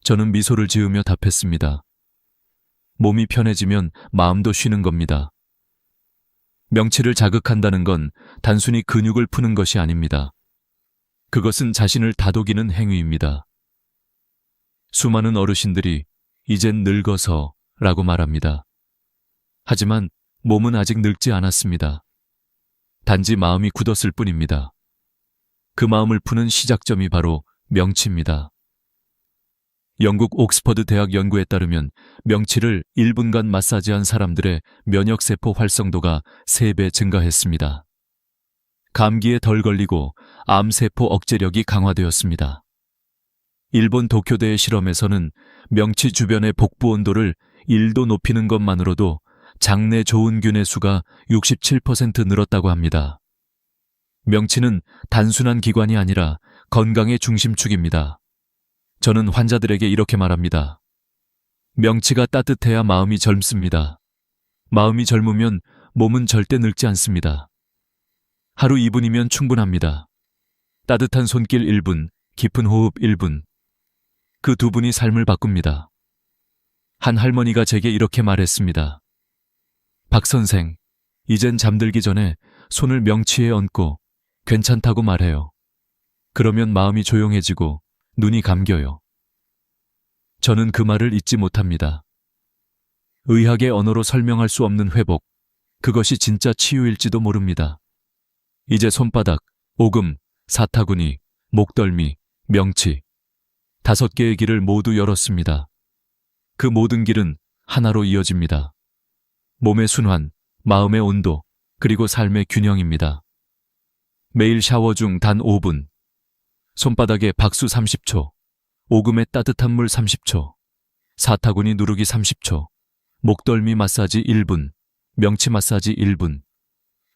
저는 미소를 지으며 답했습니다. 몸이 편해지면 마음도 쉬는 겁니다. 명치를 자극한다는 건 단순히 근육을 푸는 것이 아닙니다. 그것은 자신을 다독이는 행위입니다. 수많은 어르신들이 이젠 늙어서 라고 말합니다. 하지만 몸은 아직 늙지 않았습니다. 단지 마음이 굳었을 뿐입니다. 그 마음을 푸는 시작점이 바로 명치입니다. 영국 옥스퍼드 대학 연구에 따르면 명치를 1분간 마사지한 사람들의 면역세포 활성도가 3배 증가했습니다. 감기에 덜 걸리고 암세포 억제력이 강화되었습니다. 일본 도쿄대의 실험에서는 명치 주변의 복부 온도를 1도 높이는 것만으로도 장내 좋은균의 수가 67% 늘었다고 합니다. 명치는 단순한 기관이 아니라 건강의 중심축입니다. 저는 환자들에게 이렇게 말합니다. 명치가 따뜻해야 마음이 젊습니다. 마음이 젊으면 몸은 절대 늙지 않습니다. 하루 2분이면 충분합니다. 따뜻한 손길 1분, 깊은 호흡 1분. 그 2분이 삶을 바꿉니다. 한 할머니가 제게 이렇게 말했습니다. 박 선생, 이젠 잠들기 전에 손을 명치에 얹고 괜찮다고 말해요. 그러면 마음이 조용해지고 눈이 감겨요. 저는 그 말을 잊지 못합니다. 의학의 언어로 설명할 수 없는 회복, 그것이 진짜 치유일지도 모릅니다. 이제 손바닥, 오금, 사타구니, 목덜미, 명치 5개의 길을 모두 열었습니다. 그 모든 길은 하나로 이어집니다. 몸의 순환, 마음의 온도, 그리고 삶의 균형입니다. 매일 샤워 중 단 5분, 손바닥에 박수 30초, 오금에 따뜻한 물 30초, 사타구니 누르기 30초, 목덜미 마사지 1분, 명치 마사지 1분,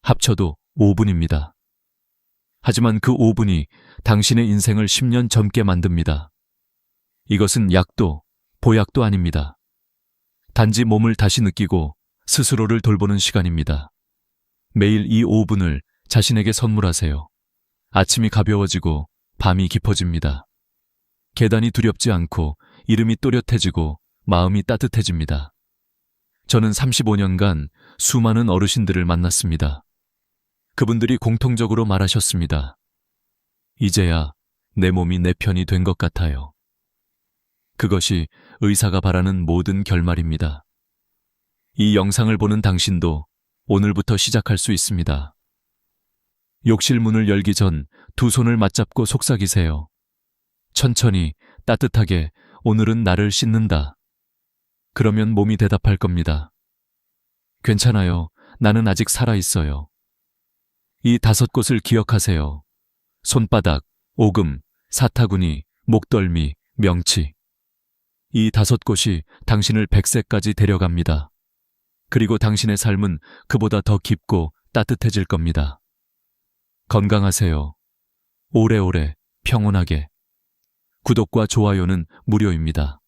합쳐도 5분입니다. 하지만 그 5분이 당신의 인생을 10년 젊게 만듭니다. 이것은 약도, 보약도 아닙니다. 단지 몸을 다시 느끼고 스스로를 돌보는 시간입니다. 매일 이 5분을 자신에게 선물하세요. 아침이 가벼워지고 밤이 깊어집니다. 계단이 두렵지 않고 이름이 또렷해지고 마음이 따뜻해집니다. 저는 35년간 수많은 어르신들을 만났습니다. 그분들이 공통적으로 말하셨습니다. 이제야 내 몸이 내 편이 된 것 같아요. 그것이 의사가 바라는 모든 결말입니다. 이 영상을 보는 당신도 오늘부터 시작할 수 있습니다. 욕실 문을 열기 전 2 손을 맞잡고 속삭이세요. 천천히, 따뜻하게 오늘은 나를 씻는다. 그러면 몸이 대답할 겁니다. 괜찮아요. 나는 아직 살아있어요. 이 5곳을 기억하세요. 손바닥, 오금, 사타구니, 목덜미, 명치. 이 5곳이 당신을 100세까지 데려갑니다. 그리고 당신의 삶은 그보다 더 깊고 따뜻해질 겁니다. 건강하세요. 오래오래 평온하게. 구독과 좋아요는 무료입니다.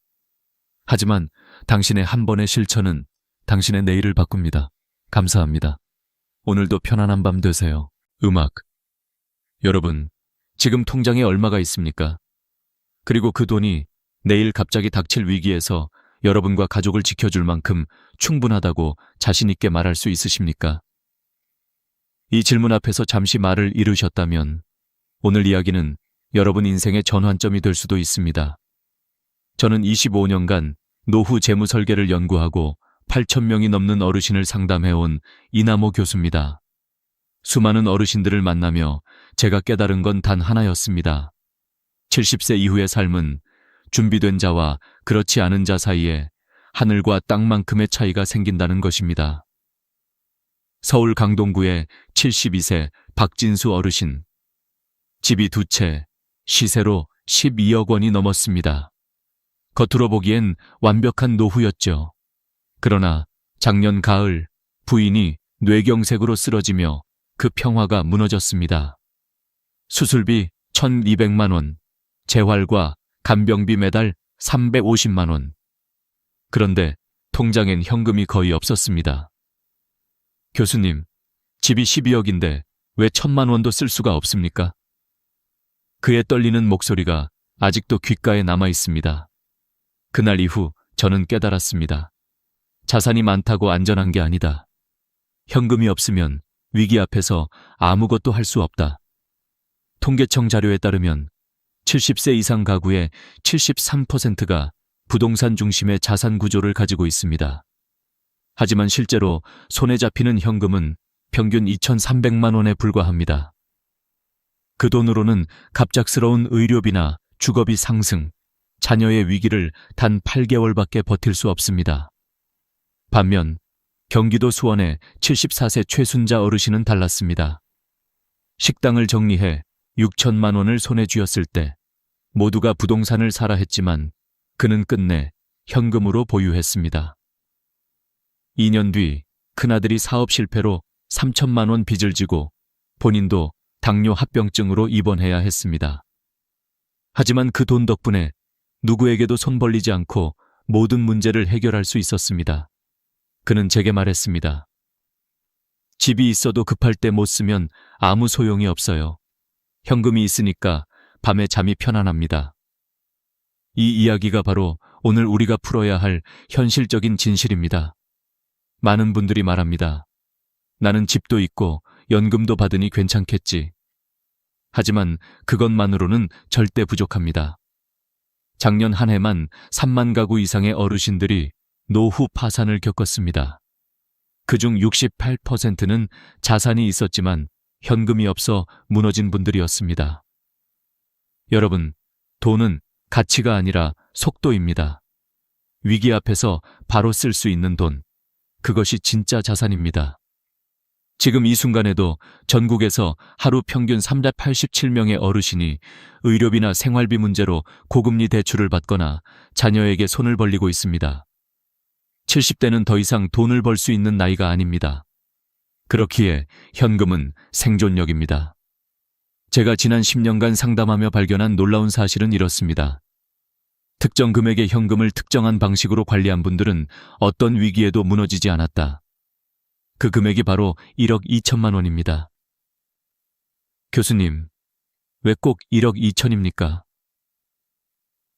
하지만 당신의 한 번의 실천은 당신의 내일을 바꿉니다. 감사합니다. 오늘도 편안한 밤 되세요. 음악. 여러분, 지금 통장에 얼마가 있습니까? 그리고 그 돈이 내일 갑자기 닥칠 위기에서 여러분과 가족을 지켜줄 만큼 충분하다고 자신 있게 말할 수 있으십니까? 이 질문 앞에서 잠시 말을 잃으셨다면 오늘 이야기는 여러분 인생의 전환점이 될 수도 있습니다. 저는 25년간 노후 재무 설계를 연구하고 8,000명이 넘는 어르신을 상담해온 이남호 교수입니다. 수많은 어르신들을 만나며 제가 깨달은 건 단 하나였습니다. 70세 이후의 삶은 준비된 자와 그렇지 않은 자 사이에 하늘과 땅만큼의 차이가 생긴다는 것입니다. 서울 강동구의 72세 박진수 어르신. 집이 2채, 시세로 12억 원이 넘었습니다. 겉으로 보기엔 완벽한 노후였죠. 그러나 작년 가을 부인이 뇌경색으로 쓰러지며 그 평화가 무너졌습니다. 수술비 1,200만 원, 재활과 간병비 매달 350만 원. 그런데 통장엔 현금이 거의 없었습니다. 교수님, 집이 12억인데 왜 1,000만 원도 쓸 수가 없습니까? 그의 떨리는 목소리가 아직도 귓가에 남아 있습니다. 그날 이후 저는 깨달았습니다. 자산이 많다고 안전한 게 아니다. 현금이 없으면 위기 앞에서 아무것도 할 수 없다. 통계청 자료에 따르면 70세 이상 가구의 73%가 부동산 중심의 자산 구조를 가지고 있습니다. 하지만 실제로 손에 잡히는 현금은 평균 2,300만 원에 불과합니다. 그 돈으로는 갑작스러운 의료비나 주거비 상승, 자녀의 위기를 단 8개월밖에 버틸 수 없습니다. 반면 경기도 수원의 74세 최순자 어르신은 달랐습니다. 식당을 정리해 6천만 원을 손에 쥐었을 때 모두가 부동산을 사라 했지만 그는 끝내 현금으로 보유했습니다. 2년 뒤 큰아들이 사업 실패로 3천만 원 빚을 지고 본인도 당뇨 합병증으로 입원해야 했습니다. 하지만 그 돈 덕분에 누구에게도 손 벌리지 않고 모든 문제를 해결할 수 있었습니다. 그는 제게 말했습니다. 집이 있어도 급할 때 못 쓰면 아무 소용이 없어요. 현금이 있으니까 밤에 잠이 편안합니다. 이 이야기가 바로 오늘 우리가 풀어야 할 현실적인 진실입니다. 많은 분들이 말합니다. 나는 집도 있고 연금도 받으니 괜찮겠지. 하지만 그것만으로는 절대 부족합니다. 작년 한 해만 3만 가구 이상의 어르신들이 노후 파산을 겪었습니다. 그중 68%는 자산이 있었지만 현금이 없어 무너진 분들이었습니다. 여러분, 돈은 가치가 아니라 속도입니다. 위기 앞에서 바로 쓸 수 있는 돈, 그것이 진짜 자산입니다. 지금 이 순간에도 전국에서 하루 평균 387명의 어르신이 의료비나 생활비 문제로 고금리 대출을 받거나 자녀에게 손을 벌리고 있습니다. 70대는 더 이상 돈을 벌 수 있는 나이가 아닙니다. 그렇기에 현금은 생존력입니다. 제가 지난 10년간 상담하며 발견한 놀라운 사실은 이렇습니다. 특정 금액의 현금을 특정한 방식으로 관리한 분들은 어떤 위기에도 무너지지 않았다. 그 금액이 바로 1억 2천만 원입니다. 교수님, 왜 꼭 1억 2천입니까?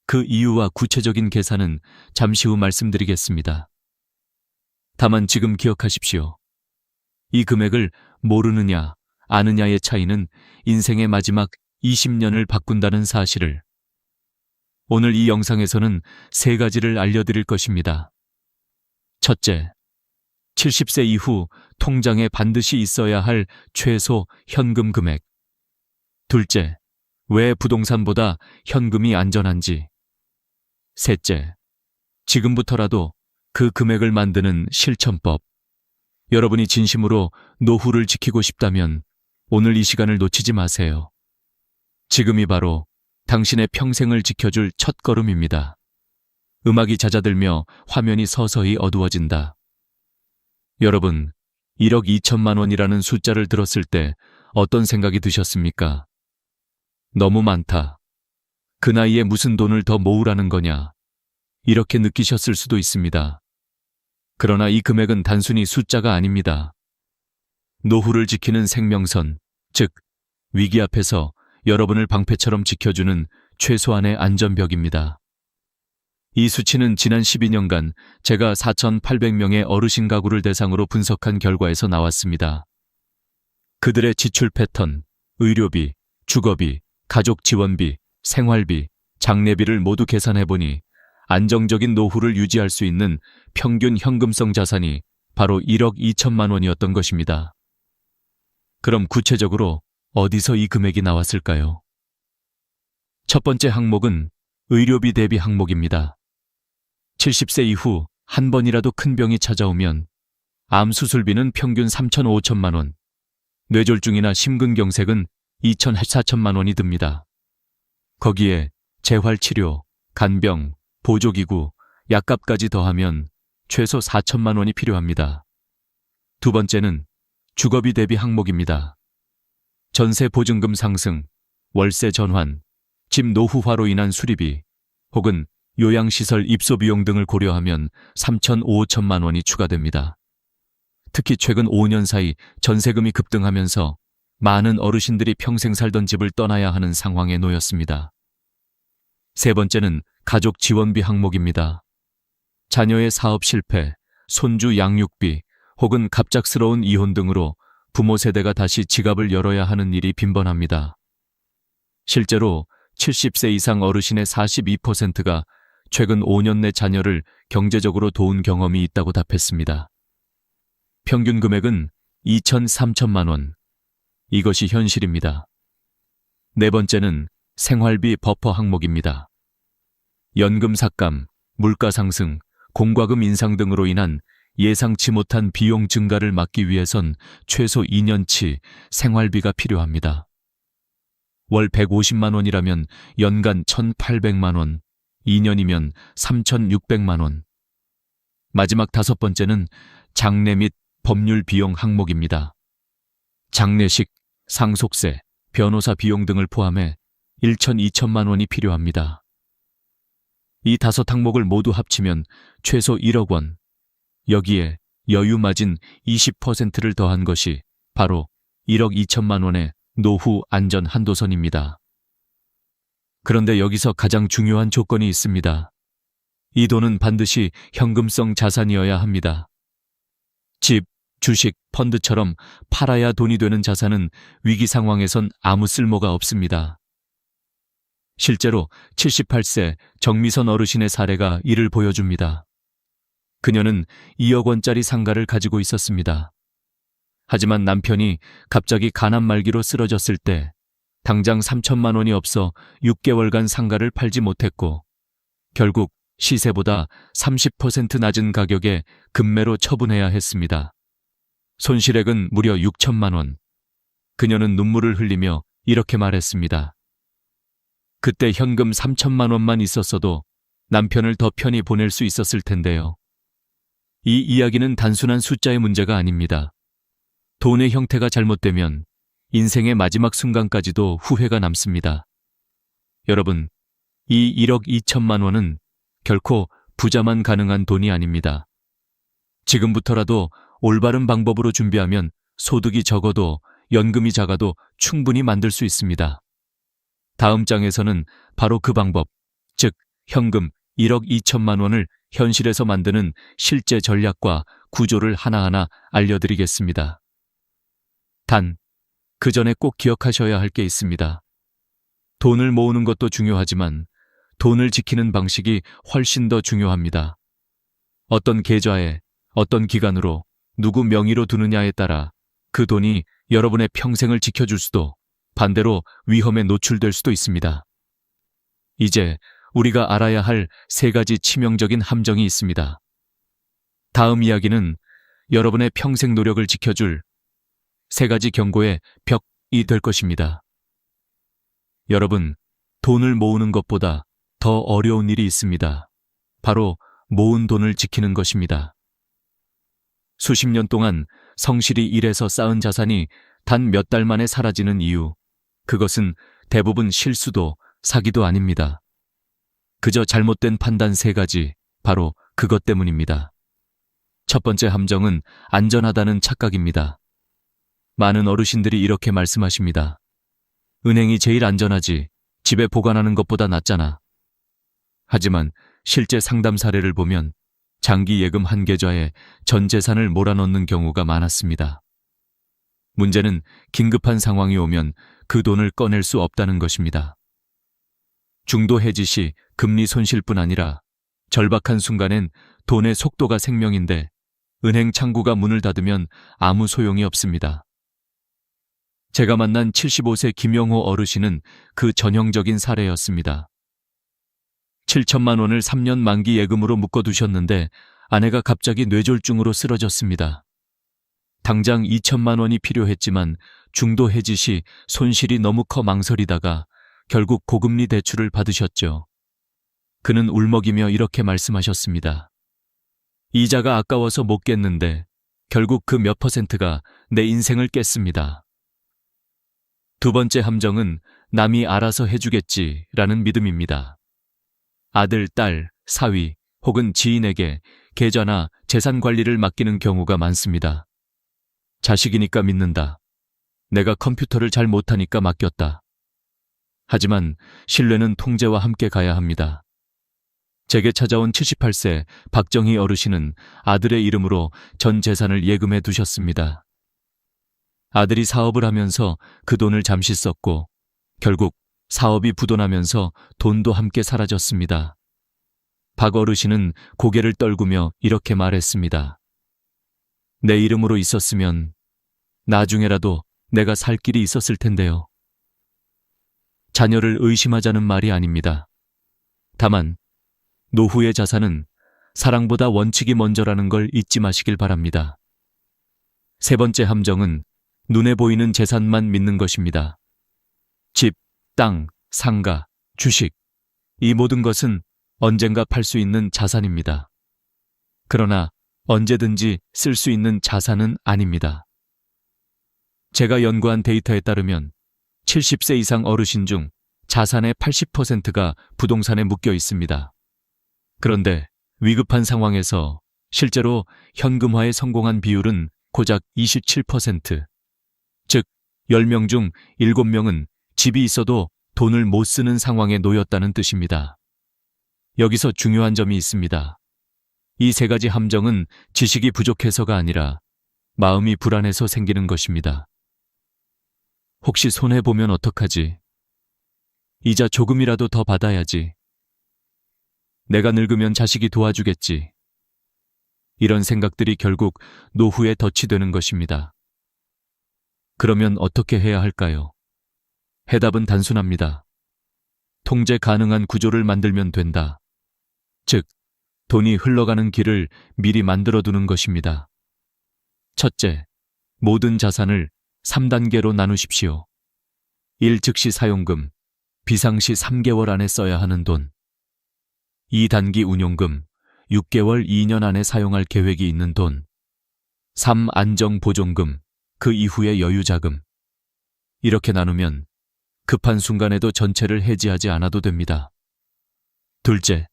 그 이유와 구체적인 계산은 잠시 후 말씀드리겠습니다. 다만 지금 기억하십시오. 이 금액을 모르느냐, 아느냐의 차이는 인생의 마지막 20년을 바꾼다는 사실을. 오늘 이 영상에서는 3가지를 알려드릴 것입니다. 첫째, 70세 이후 통장에 반드시 있어야 할 최소 현금 금액. 둘째, 왜 부동산보다 현금이 안전한지. 셋째, 지금부터라도 그 금액을 만드는 실천법. 여러분이 진심으로 노후를 지키고 싶다면 오늘 이 시간을 놓치지 마세요. 지금이 바로 당신의 평생을 지켜줄 첫걸음입니다. 음악이 잦아들며 화면이 서서히 어두워진다. 여러분, 1억 2천만 원이라는 숫자를 들었을 때 어떤 생각이 드셨습니까? 너무 많다. 그 나이에 무슨 돈을 더 모으라는 거냐? 이렇게 느끼셨을 수도 있습니다. 그러나 이 금액은 단순히 숫자가 아닙니다. 노후를 지키는 생명선, 즉 위기 앞에서 여러분을 방패처럼 지켜주는 최소한의 안전벽입니다. 이 수치는 지난 12년간 제가 4,800명의 어르신 가구를 대상으로 분석한 결과에서 나왔습니다. 그들의 지출 패턴, 의료비, 주거비, 가족 지원비, 생활비, 장례비를 모두 계산해보니 안정적인 노후를 유지할 수 있는 평균 현금성 자산이 바로 1억 2천만 원이었던 것입니다. 그럼 구체적으로 어디서 이 금액이 나왔을까요? 첫 번째 항목은 의료비 대비 항목입니다. 70세 이후 한 번이라도 큰 병이 찾아오면 암 수술비는 평균 3,5천만 원, 뇌졸중이나 심근경색은 2,4천만 원이 듭니다. 거기에 재활치료, 간병, 보조기구, 약값까지 더하면 최소 4천만 원이 필요합니다. 두 번째는 주거비 대비 항목입니다. 전세 보증금 상승, 월세 전환, 집 노후화로 인한 수리비, 혹은 요양시설 입소 비용 등을 고려하면 3,5천만 원이 추가됩니다. 특히 최근 5년 사이 전세금이 급등하면서 많은 어르신들이 평생 살던 집을 떠나야 하는 상황에 놓였습니다. 세 번째는 가족 지원비 항목입니다. 자녀의 사업 실패, 손주 양육비, 혹은 갑작스러운 이혼 등으로 부모 세대가 다시 지갑을 열어야 하는 일이 빈번합니다. 실제로 70세 이상 어르신의 42%가 최근 5년 내 자녀를 경제적으로 도운 경험이 있다고 답했습니다. 평균 금액은 2,3천만 원. 이것이 현실입니다. 네 번째는 생활비 버퍼 항목입니다. 연금 삭감, 물가 상승, 공과금 인상 등으로 인한 예상치 못한 비용 증가를 막기 위해선 최소 2년치 생활비가 필요합니다. 월 150만 원이라면 연간 1,800만 원, 2년이면 3,600만 원. 마지막 다섯 번째는 장례 및 법률 비용 항목입니다. 장례식, 상속세, 변호사 비용 등을 포함해 1,2천만 원이 필요합니다. 이 다섯 항목을 모두 합치면 최소 1억 원, 여기에 여유 마진 20%를 더한 것이 바로 1억 2천만 원의 노후 안전 한도선입니다. 그런데 여기서 가장 중요한 조건이 있습니다. 이 돈은 반드시 현금성 자산이어야 합니다. 집, 주식, 펀드처럼 팔아야 돈이 되는 자산은 위기 상황에선 아무 쓸모가 없습니다. 실제로 78세 정미선 어르신의 사례가 이를 보여줍니다. 그녀는 2억 원짜리 상가를 가지고 있었습니다. 하지만 남편이 갑자기 간암 말기로 쓰러졌을 때 당장 3천만 원이 없어 6개월간 상가를 팔지 못했고 결국 시세보다 30% 낮은 가격에 급매로 처분해야 했습니다. 손실액은 무려 6천만 원. 그녀는 눈물을 흘리며 이렇게 말했습니다. 그때 현금 3천만 원만 있었어도 남편을 더 편히 보낼 수 있었을 텐데요. 이 이야기는 단순한 숫자의 문제가 아닙니다. 돈의 형태가 잘못되면 인생의 마지막 순간까지도 후회가 남습니다. 여러분, 이 1억 2천만 원은 결코 부자만 가능한 돈이 아닙니다. 지금부터라도 올바른 방법으로 준비하면 소득이 적어도 연금이 작아도 충분히 만들 수 있습니다. 다음 장에서는 바로 그 방법, 즉 현금 1억 2천만 원을 현실에서 만드는 실제 전략과 구조를 하나하나 알려드리겠습니다. 단, 그 전에 꼭 기억하셔야 할 게 있습니다. 돈을 모으는 것도 중요하지만 돈을 지키는 방식이 훨씬 더 중요합니다. 어떤 계좌에, 어떤 기간으로, 누구 명의로 두느냐에 따라 그 돈이 여러분의 평생을 지켜줄 수도 반대로 위험에 노출될 수도 있습니다. 이제 우리가 알아야 할 세 가지 치명적인 함정이 있습니다. 다음 이야기는 여러분의 평생 노력을 지켜줄 세 가지 경고의 벽이 될 것입니다. 여러분, 돈을 모으는 것보다 더 어려운 일이 있습니다. 바로 모은 돈을 지키는 것입니다. 수십 년 동안 성실히 일해서 쌓은 자산이 단 몇 달 만에 사라지는 이유, 그것은 대부분 실수도 사기도 아닙니다. 그저 잘못된 판단 세 가지, 바로 그것 때문입니다. 첫 번째 함정은 안전하다는 착각입니다. 많은 어르신들이 이렇게 말씀하십니다. 은행이 제일 안전하지, 집에 보관하는 것보다 낫잖아. 하지만 실제 상담 사례를 보면 장기 예금 한 계좌에 전 재산을 몰아넣는 경우가 많았습니다. 문제는 긴급한 상황이 오면 그 돈을 꺼낼 수 없다는 것입니다. 중도 해지 시 금리 손실뿐 아니라 절박한 순간엔 돈의 속도가 생명인데 은행 창구가 문을 닫으면 아무 소용이 없습니다. 제가 만난 75세 김영호 어르신은 그 전형적인 사례였습니다. 7천만 원을 3년 만기 예금으로 묶어두셨는데 아내가 갑자기 뇌졸중으로 쓰러졌습니다. 당장 2천만 원이 필요했지만 중도 해지 시 손실이 너무 커 망설이다가 결국 고금리 대출을 받으셨죠. 그는 울먹이며 이렇게 말씀하셨습니다. 이자가 아까워서 못 깼는데 결국 그 몇 %가 내 인생을 깼습니다. 두 번째 함정은 남이 알아서 해주겠지라는 믿음입니다. 아들, 딸, 사위 혹은 지인에게 계좌나 재산 관리를 맡기는 경우가 많습니다. 자식이니까 믿는다. 내가 컴퓨터를 잘 못하니까 맡겼다. 하지만 신뢰는 통제와 함께 가야 합니다. 제게 찾아온 78세 박정희 어르신은 아들의 이름으로 전 재산을 예금해 두셨습니다. 아들이 사업을 하면서 그 돈을 잠시 썼고 결국 사업이 부도나면서 돈도 함께 사라졌습니다. 박 어르신은 고개를 떨구며 이렇게 말했습니다. 내 이름으로 있었으면 나중에라도 내가 살 길이 있었을 텐데요. 자녀를 의심하자는 말이 아닙니다. 다만 노후의 자산은 사랑보다 원칙이 먼저라는 걸 잊지 마시길 바랍니다. 세 번째 함정은 눈에 보이는 재산만 믿는 것입니다. 집, 땅, 상가, 주식, 이 모든 것은 언젠가 팔 수 있는 자산입니다. 그러나 언제든지 쓸 수 있는 자산은 아닙니다. 제가 연구한 데이터에 따르면 70세 이상 어르신 중 자산의 80%가 부동산에 묶여 있습니다. 그런데 위급한 상황에서 실제로 현금화에 성공한 비율은 고작 27%. 즉, 10명 중 7명은 집이 있어도 돈을 못 쓰는 상황에 놓였다는 뜻입니다. 여기서 중요한 점이 있습니다. 이 세 가지 함정은 지식이 부족해서가 아니라 마음이 불안해서 생기는 것입니다. 혹시 손해보면 어떡하지? 이자 조금이라도 더 받아야지. 내가 늙으면 자식이 도와주겠지. 이런 생각들이 결국 노후에 덫이 되는 것입니다. 그러면 어떻게 해야 할까요? 해답은 단순합니다. 통제 가능한 구조를 만들면 된다. 즉, 돈이 흘러가는 길을 미리 만들어두는 것입니다. 첫째, 모든 자산을 3단계로 나누십시오. 1. 즉시 사용금, 비상시 3개월 안에 써야 하는 돈. 2. 단기 운용금, 6개월 2년 안에 사용할 계획이 있는 돈. 3. 안정보존금, 그 이후의 여유자금. 이렇게 나누면 급한 순간에도 전체를 해지하지 않아도 됩니다. 둘째,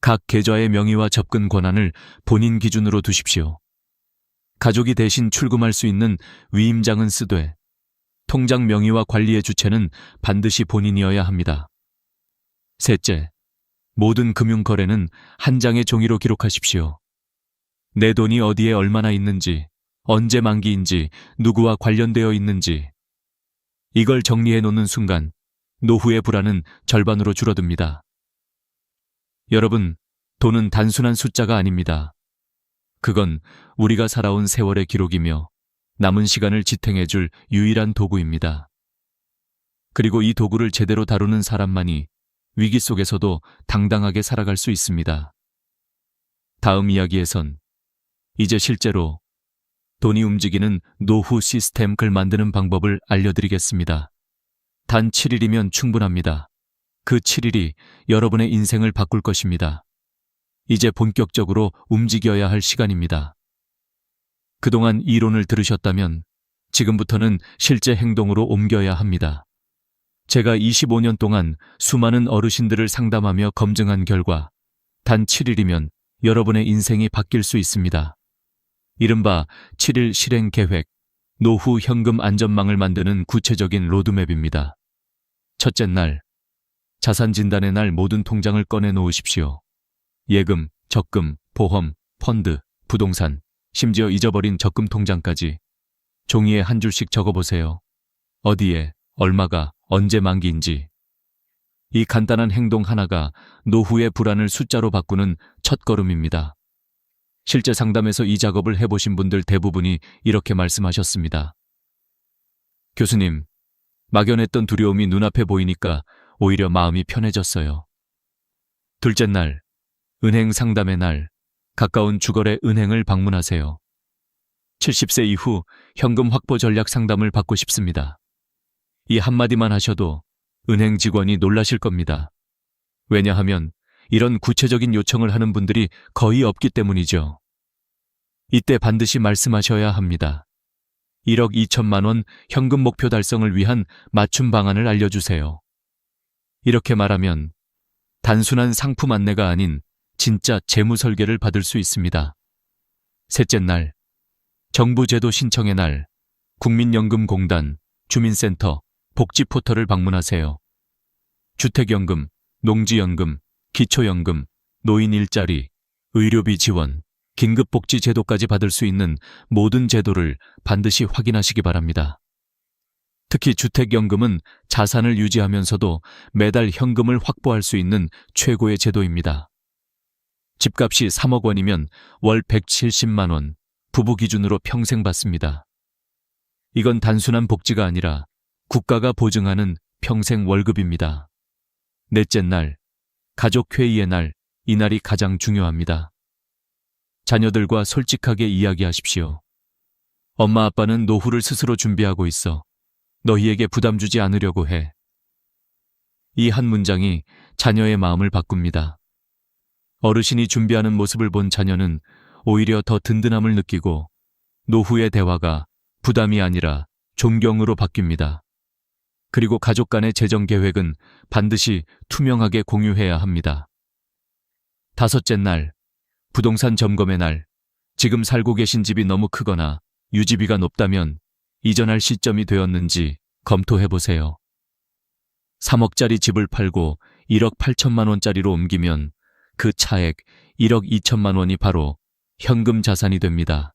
각 계좌의 명의와 접근 권한을 본인 기준으로 두십시오. 가족이 대신 출금할 수 있는 위임장은 쓰되 통장 명의와 관리의 주체는 반드시 본인이어야 합니다. 셋째, 모든 금융거래는 한 장의 종이로 기록하십시오. 내 돈이 어디에 얼마나 있는지, 언제 만기인지, 누구와 관련되어 있는지. 이걸 정리해 놓는 순간 노후의 불안은 절반으로 줄어듭니다. 여러분, 돈은 단순한 숫자가 아닙니다. 그건 우리가 살아온 세월의 기록이며 남은 시간을 지탱해줄 유일한 도구입니다. 그리고 이 도구를 제대로 다루는 사람만이 위기 속에서도 당당하게 살아갈 수 있습니다. 다음 이야기에선 이제 실제로 돈이 움직이는 노후 시스템을 만드는 방법을 알려드리겠습니다. 단 7일이면 충분합니다. 그 7일이 여러분의 인생을 바꿀 것입니다. 이제 본격적으로 움직여야 할 시간입니다. 그동안 이론을 들으셨다면 지금부터는 실제 행동으로 옮겨야 합니다. 제가 25년 동안 수많은 어르신들을 상담하며 검증한 결과 단 7일이면 여러분의 인생이 바뀔 수 있습니다. 이른바 7일 실행 계획, 노후 현금 안전망을 만드는 구체적인 로드맵입니다. 첫째 날, 자산 진단의 날 모든 통장을 꺼내 놓으십시오. 예금, 적금, 보험, 펀드, 부동산, 심지어 잊어버린 적금 통장까지 종이에 한 줄씩 적어보세요. 어디에, 얼마가, 언제 만기인지. 이 간단한 행동 하나가 노후의 불안을 숫자로 바꾸는 첫걸음입니다. 실제 상담에서 이 작업을 해보신 분들 대부분이 이렇게 말씀하셨습니다. 교수님, 막연했던 두려움이 눈앞에 보이니까 오히려 마음이 편해졌어요. 둘째 날, 은행 상담의 날, 가까운 주거래 은행을 방문하세요. 70세 이후 현금 확보 전략 상담을 받고 싶습니다. 이 한마디만 하셔도 은행 직원이 놀라실 겁니다. 왜냐하면 이런 구체적인 요청을 하는 분들이 거의 없기 때문이죠. 이때 반드시 말씀하셔야 합니다. 1억 2천만 원 현금 목표 달성을 위한 맞춤 방안을 알려주세요. 이렇게 말하면 단순한 상품 안내가 아닌 진짜 재무 설계를 받을 수 있습니다. 셋째 날, 정부 제도 신청의 날, 국민연금공단, 주민센터, 복지포털을 방문하세요. 주택연금, 농지연금, 기초연금, 노인 일자리, 의료비 지원, 긴급복지 제도까지 받을 수 있는 모든 제도를 반드시 확인하시기 바랍니다. 특히 주택연금은 자산을 유지하면서도 매달 현금을 확보할 수 있는 최고의 제도입니다. 집값이 3억 원이면 월 170만 원, 부부 기준으로 평생 받습니다. 이건 단순한 복지가 아니라 국가가 보증하는 평생 월급입니다. 넷째 날, 가족회의의 날, 이날이 가장 중요합니다. 자녀들과 솔직하게 이야기하십시오. 엄마 아빠는 노후를 스스로 준비하고 있어. 너희에게 부담 주지 않으려고 해. 이 한 문장이 자녀의 마음을 바꿉니다. 어르신이 준비하는 모습을 본 자녀는 오히려 더 든든함을 느끼고 노후의 대화가 부담이 아니라 존경으로 바뀝니다. 그리고 가족 간의 재정 계획은 반드시 투명하게 공유해야 합니다. 다섯째 날, 부동산 점검의 날, 지금 살고 계신 집이 너무 크거나 유지비가 높다면 이전할 시점이 되었는지 검토해보세요. 3억짜리 집을 팔고 1억 8천만 원짜리로 옮기면 그 차액 1억 2천만 원이 바로 현금 자산이 됩니다.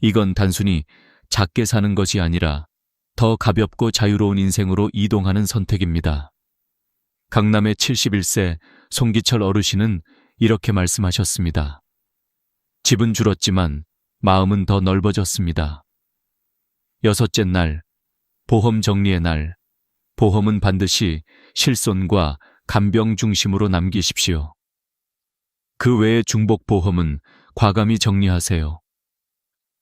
이건 단순히 작게 사는 것이 아니라 더 가볍고 자유로운 인생으로 이동하는 선택입니다. 강남의 71세 송기철 어르신은 이렇게 말씀하셨습니다. 집은 줄었지만 마음은 더 넓어졌습니다. 여섯째 날, 보험 정리의 날. 보험은 반드시 실손과 간병 중심으로 남기십시오. 그 외의 중복보험은 과감히 정리하세요.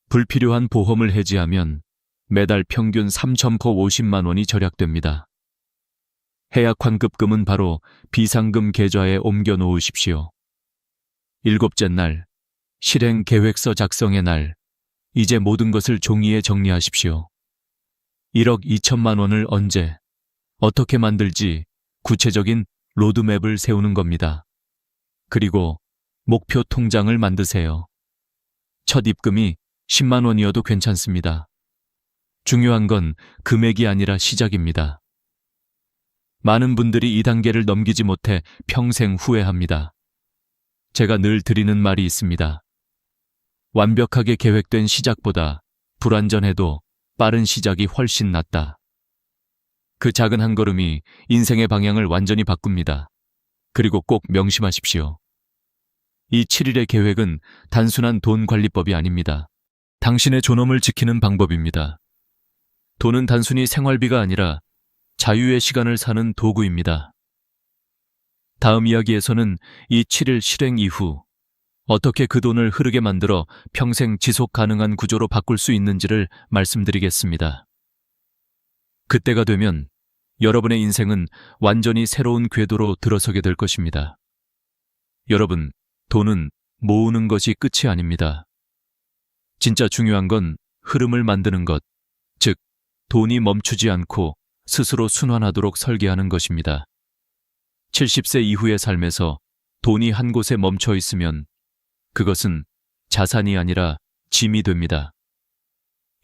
불필요한 보험을 해지하면 매달 평균 3,950만 원이 절약됩니다. 해약 환급금은 바로 비상금 계좌에 옮겨 놓으십시오. 일곱째 날, 실행 계획서 작성의 날. 이제 모든 것을 종이에 정리하십시오. 1억 2천만 원을 언제, 어떻게 만들지 구체적인 로드맵을 세우는 겁니다. 그리고 목표 통장을 만드세요. 첫 입금이 10만 원이어도 괜찮습니다. 중요한 건 금액이 아니라 시작입니다. 많은 분들이 이 단계를 넘기지 못해 평생 후회합니다. 제가 늘 드리는 말이 있습니다. 완벽하게 계획된 시작보다 불완전해도 빠른 시작이 훨씬 낫다. 그 작은 한 걸음이 인생의 방향을 완전히 바꿉니다. 그리고 꼭 명심하십시오. 이 7일의 계획은 단순한 돈 관리법이 아닙니다. 당신의 존엄을 지키는 방법입니다. 돈은 단순히 생활비가 아니라 자유의 시간을 사는 도구입니다. 다음 이야기에서는 이 7일 실행 이후 어떻게 그 돈을 흐르게 만들어 평생 지속 가능한 구조로 바꿀 수 있는지를 말씀드리겠습니다. 그때가 되면 여러분의 인생은 완전히 새로운 궤도로 들어서게 될 것입니다. 여러분, 돈은 모으는 것이 끝이 아닙니다. 진짜 중요한 건 흐름을 만드는 것, 즉, 돈이 멈추지 않고 스스로 순환하도록 설계하는 것입니다. 70세 이후의 삶에서 돈이 한 곳에 멈춰 있으면 그것은 자산이 아니라 짐이 됩니다.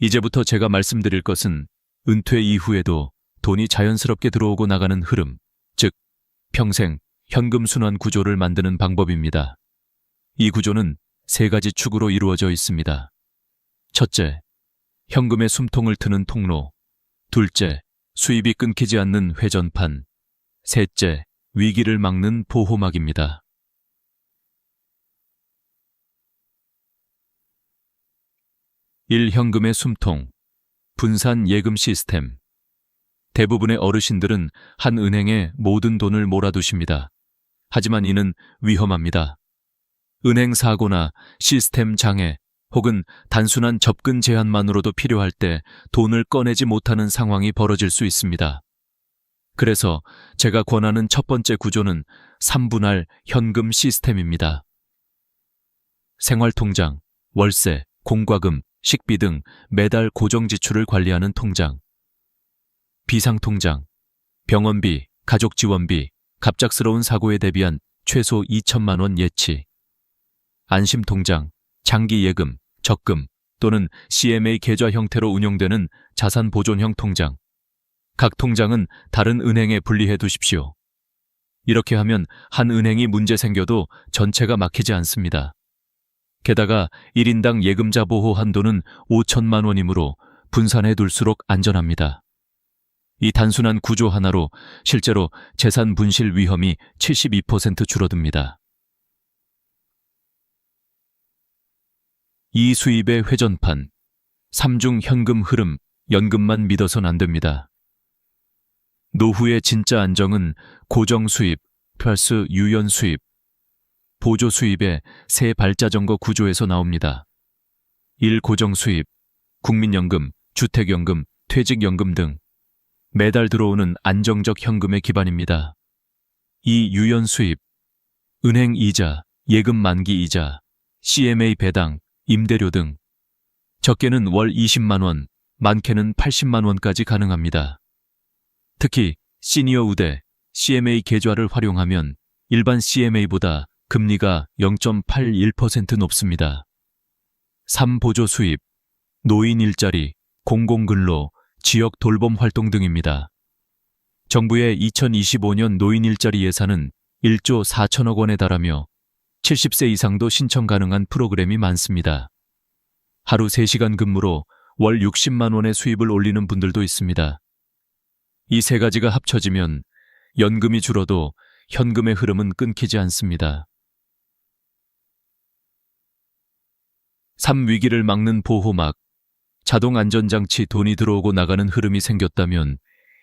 이제부터 제가 말씀드릴 것은 은퇴 이후에도 돈이 자연스럽게 들어오고 나가는 흐름, 즉 평생 현금 순환 구조를 만드는 방법입니다. 이 구조는 세 가지 축으로 이루어져 있습니다. 첫째, 현금의 숨통을 트는 통로. 둘째, 수입이 끊기지 않는 회전판. 셋째, 위기를 막는 보호막입니다. 1. 현금의 숨통. 분산 예금 시스템. 대부분의 어르신들은 한 은행에 모든 돈을 몰아두십니다. 하지만 이는 위험합니다. 은행 사고나 시스템 장애 혹은 단순한 접근 제한만으로도 필요할 때 돈을 꺼내지 못하는 상황이 벌어질 수 있습니다. 그래서 제가 권하는 첫 번째 구조는 3분할 현금 시스템입니다. 생활통장, 월세, 공과금, 식비 등 매달 고정 지출을 관리하는 통장. 비상통장, 병원비, 가족지원비, 갑작스러운 사고에 대비한 최소 2천만 원 예치. 안심통장, 장기예금, 적금 또는 CMA 계좌 형태로 운용되는 자산보존형 통장. 각 통장은 다른 은행에 분리해 두십시오. 이렇게 하면 한 은행이 문제 생겨도 전체가 막히지 않습니다. 게다가 1인당 예금자 보호 한도는 5천만 원이므로 분산해 둘수록 안전합니다. 이 단순한 구조 하나로 실제로 재산 분실 위험이 72% 줄어듭니다. 이 수입의 회전판, 3중 현금 흐름, 연금만 믿어선 안 됩니다. 노후의 진짜 안정은 고정 수입 플러스 유연 수입, 보조 수입의 세 발자전거 구조에서 나옵니다. 1. 고정 수입, 국민연금, 주택연금, 퇴직연금 등 매달 들어오는 안정적 현금의 기반입니다. 2. 유연 수입, 은행 이자, 예금 만기 이자, CMA 배당, 임대료 등 적게는 월 20만 원, 많게는 80만 원까지 가능합니다. 특히 시니어 우대, CMA 계좌를 활용하면 일반 CMA보다 금리가 0.81% 높습니다. 3. 보조 수입, 노인 일자리, 공공근로, 지역 돌봄 활동 등입니다. 정부의 2025년 노인 일자리 예산은 1조 4천억 원에 달하며 70세 이상도 신청 가능한 프로그램이 많습니다. 하루 3시간 근무로 월 60만 원의 수입을 올리는 분들도 있습니다. 이 세 가지가 합쳐지면 연금이 줄어도 현금의 흐름은 끊기지 않습니다. 3. 위기를 막는 보호막, 자동 안전장치 돈이 들어오고 나가는 흐름이 생겼다면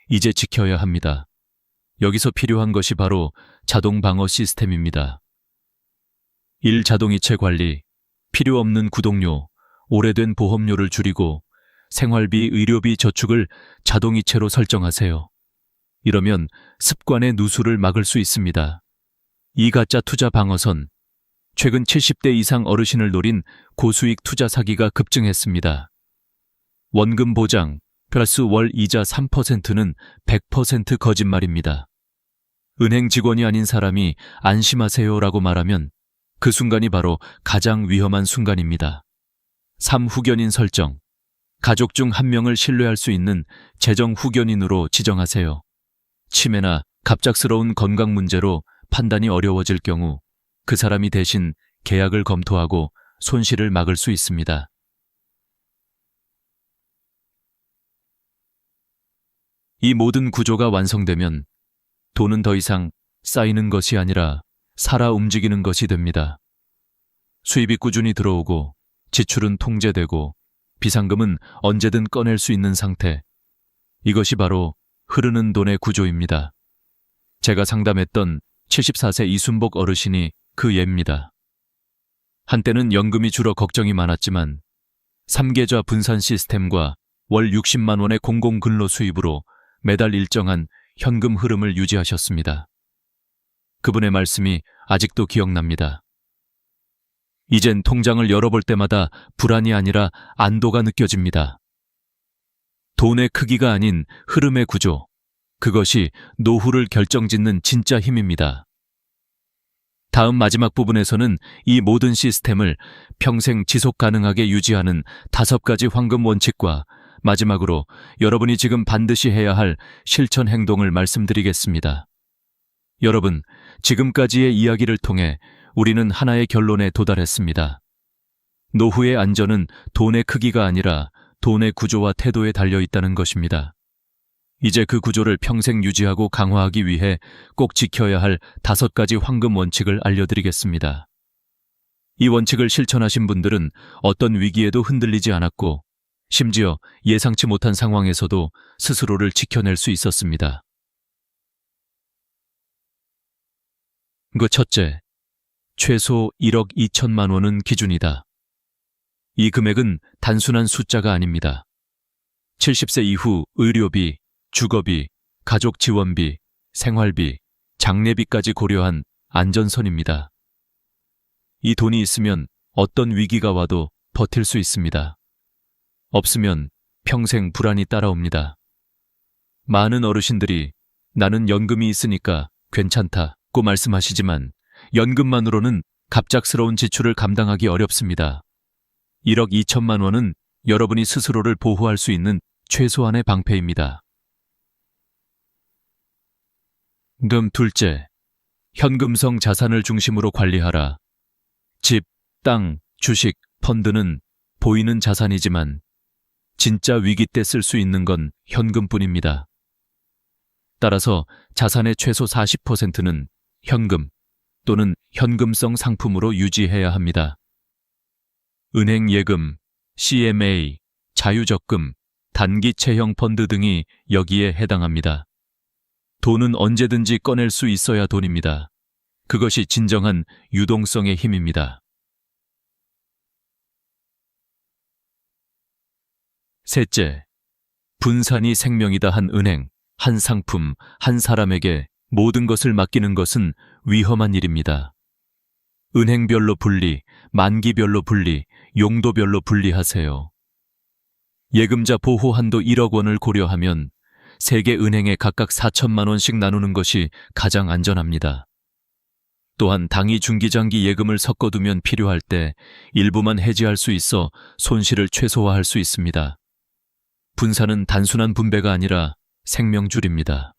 이제 지켜야 합니다. 여기서 필요한 것이 바로 자동 방어 시스템입니다. 1. 자동이체 관리, 필요 없는 구독료, 오래된 보험료를 줄이고 생활비, 의료비 저축을 자동이체로 설정하세요. 이러면 습관의 누수를 막을 수 있습니다. 2. 가짜 투자 방어선, 최근 70대 이상 어르신을 노린 고수익 투자 사기가 급증했습니다. 원금 보장 플러스 월 이자 3%는 100% 거짓말입니다. 은행 직원이 아닌 사람이 안심하세요라고 말하면 그 순간이 바로 가장 위험한 순간입니다. 3. 후견인 설정, 가족 중 한 명을 신뢰할 수 있는 재정 후견인으로 지정하세요. 치매나 갑작스러운 건강 문제로 판단이 어려워질 경우 그 사람이 대신 계약을 검토하고 손실을 막을 수 있습니다. 이 모든 구조가 완성되면 돈은 더 이상 쌓이는 것이 아니라 살아 움직이는 것이 됩니다. 수입이 꾸준히 들어오고 지출은 통제되고 비상금은 언제든 꺼낼 수 있는 상태. 이것이 바로 흐르는 돈의 구조입니다. 제가 상담했던 74세 이순복 어르신이 그 예입니다. 한때는 연금이 줄어 걱정이 많았지만 3계좌 분산 시스템과 월 60만 원의 공공근로 수입으로 매달 일정한 현금 흐름을 유지하셨습니다. 그분의 말씀이 아직도 기억납니다. 이젠 통장을 열어볼 때마다 불안이 아니라 안도가 느껴집니다. 돈의 크기가 아닌 흐름의 구조, 그것이 노후를 결정짓는 진짜 힘입니다. 다음 마지막 부분에서는 이 모든 시스템을 평생 지속 가능하게 유지하는 5가지 황금 원칙과 마지막으로 여러분이 지금 반드시 해야 할 실천 행동을 말씀드리겠습니다. 여러분, 지금까지의 이야기를 통해 우리는 하나의 결론에 도달했습니다. 노후의 안전은 돈의 크기가 아니라 돈의 구조와 태도에 달려 있다는 것입니다. 이제 그 구조를 평생 유지하고 강화하기 위해 꼭 지켜야 할 5가지 황금 원칙을 알려드리겠습니다. 이 원칙을 실천하신 분들은 어떤 위기에도 흔들리지 않았고 심지어 예상치 못한 상황에서도 스스로를 지켜낼 수 있었습니다. 그 첫째, 최소 1억 2천만 원은 기준이다. 이 금액은 단순한 숫자가 아닙니다. 70세 이후 의료비, 주거비, 가족 지원비, 생활비, 장례비까지 고려한 안전선입니다. 이 돈이 있으면 어떤 위기가 와도 버틸 수 있습니다. 없으면 평생 불안이 따라옵니다. 많은 어르신들이 나는 연금이 있으니까 괜찮다고 말씀하시지만 연금만으로는 갑작스러운 지출을 감당하기 어렵습니다. 1억 2천만 원은 여러분이 스스로를 보호할 수 있는 최소한의 방패입니다. 둘째, 현금성 자산을 중심으로 관리하라. 집, 땅, 주식, 펀드는 보이는 자산이지만 진짜 위기 때 쓸 수 있는 건 현금뿐입니다. 따라서 자산의 최소 40%는 현금 또는 현금성 상품으로 유지해야 합니다. 은행 예금, CMA, 자유적금, 단기 채형 펀드 등이 여기에 해당합니다. 돈은 언제든지 꺼낼 수 있어야 돈입니다. 그것이 진정한 유동성의 힘입니다. 셋째, 분산이 생명이다 한 은행, 한 상품, 한 사람에게 모든 것을 맡기는 것은 위험한 일입니다. 은행별로 분리, 만기별로 분리, 용도별로 분리하세요. 예금자 보호 한도 1억 원을 고려하면 3개 은행에 각각 4천만 원씩 나누는 것이 가장 안전합니다. 또한 당위 중기장기 예금을 섞어두면 필요할 때 일부만 해지할 수 있어 손실을 최소화할 수 있습니다. 분산은 단순한 분배가 아니라 생명줄입니다.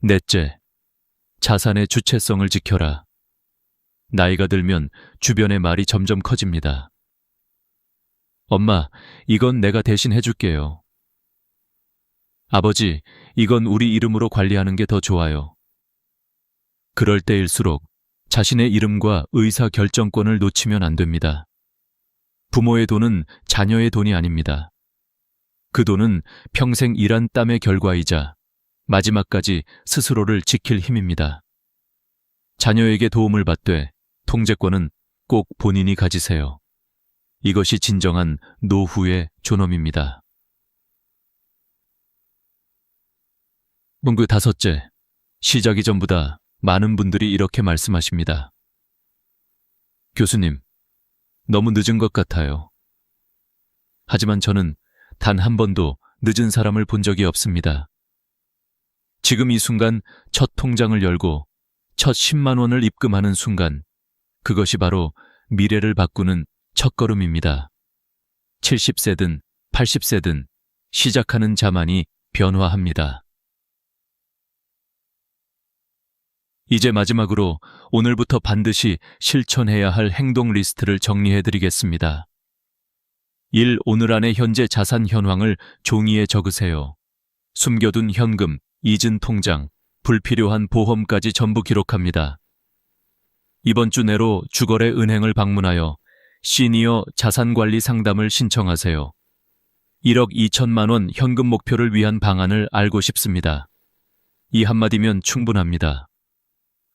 넷째, 자산의 주체성을 지켜라. 나이가 들면 주변의 말이 점점 커집니다. 엄마, 이건 내가 대신 해줄게요. 아버지, 이건 우리 이름으로 관리하는 게 더 좋아요. 그럴 때일수록 자신의 이름과 의사 결정권을 놓치면 안 됩니다. 부모의 돈은 자녀의 돈이 아닙니다. 그 돈은 평생 일한 땀의 결과이자 마지막까지 스스로를 지킬 힘입니다. 자녀에게 도움을 받되 통제권은 꼭 본인이 가지세요. 이것이 진정한 노후의 존엄입니다. 문구 다섯째, 시작 이전보다 많은 분들이 이렇게 말씀하십니다. 교수님, 너무 늦은 것 같아요. 하지만 저는 단 한 번도 늦은 사람을 본 적이 없습니다. 지금 이 순간 첫 통장을 열고 첫 10만 원을 입금하는 순간, 그것이 바로 미래를 바꾸는 첫걸음입니다. 70세든 80세든 시작하는 자만이 변화합니다. 이제 마지막으로 오늘부터 반드시 실천해야 할 행동 리스트를 정리해드리겠습니다. 1. 오늘 안에 현재 자산 현황을 종이에 적으세요. 숨겨둔 현금, 잊은 통장, 불필요한 보험까지 전부 기록합니다. 이번 주 내로 주거래 은행을 방문하여 시니어 자산관리 상담을 신청하세요. 1억 2천만 원 현금 목표를 위한 방안을 알고 싶습니다. 이 한마디면 충분합니다.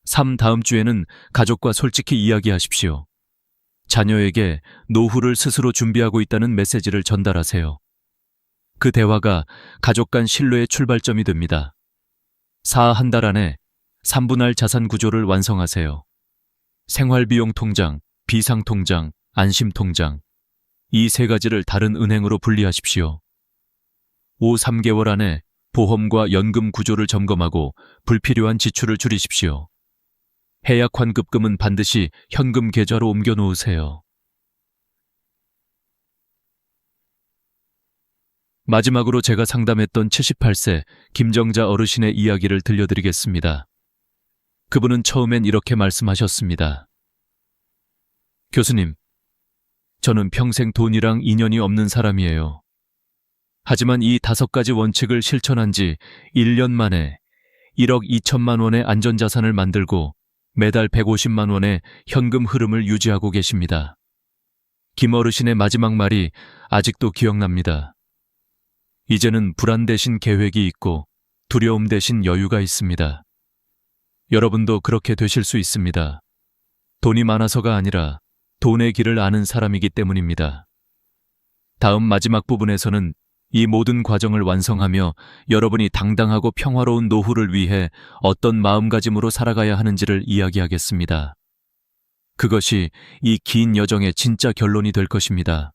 3. 다음 주에는 가족과 솔직히 이야기하십시오. 자녀에게 노후를 스스로 준비하고 있다는 메시지를 전달하세요. 그 대화가 가족 간 신뢰의 출발점이 됩니다. 4. 한 달 안에 3분할 자산 구조를 완성하세요. 생활비용 통장, 비상 통장, 안심 통장. 이 세 가지를 다른 은행으로 분리하십시오. 5. 3개월 안에 보험과 연금 구조를 점검하고 불필요한 지출을 줄이십시오. 해약 환급금은 반드시 현금 계좌로 옮겨 놓으세요. 마지막으로 제가 상담했던 78세 김정자 어르신의 이야기를 들려드리겠습니다. 그분은 처음엔 이렇게 말씀하셨습니다. 교수님, 저는 평생 돈이랑 인연이 없는 사람이에요. 하지만 이 5가지 원칙을 실천한 지 1년 만에 1억 2천만 원의 안전자산을 만들고 매달 150만 원의 현금 흐름을 유지하고 계십니다. 김 어르신의 마지막 말이 아직도 기억납니다. 이제는 불안 대신 계획이 있고 두려움 대신 여유가 있습니다. 여러분도 그렇게 되실 수 있습니다. 돈이 많아서가 아니라 돈의 길을 아는 사람이기 때문입니다. 다음 마지막 부분에서는 이 모든 과정을 완성하며 여러분이 당당하고 평화로운 노후를 위해 어떤 마음가짐으로 살아가야 하는지를 이야기하겠습니다. 그것이 이 긴 여정의 진짜 결론이 될 것입니다.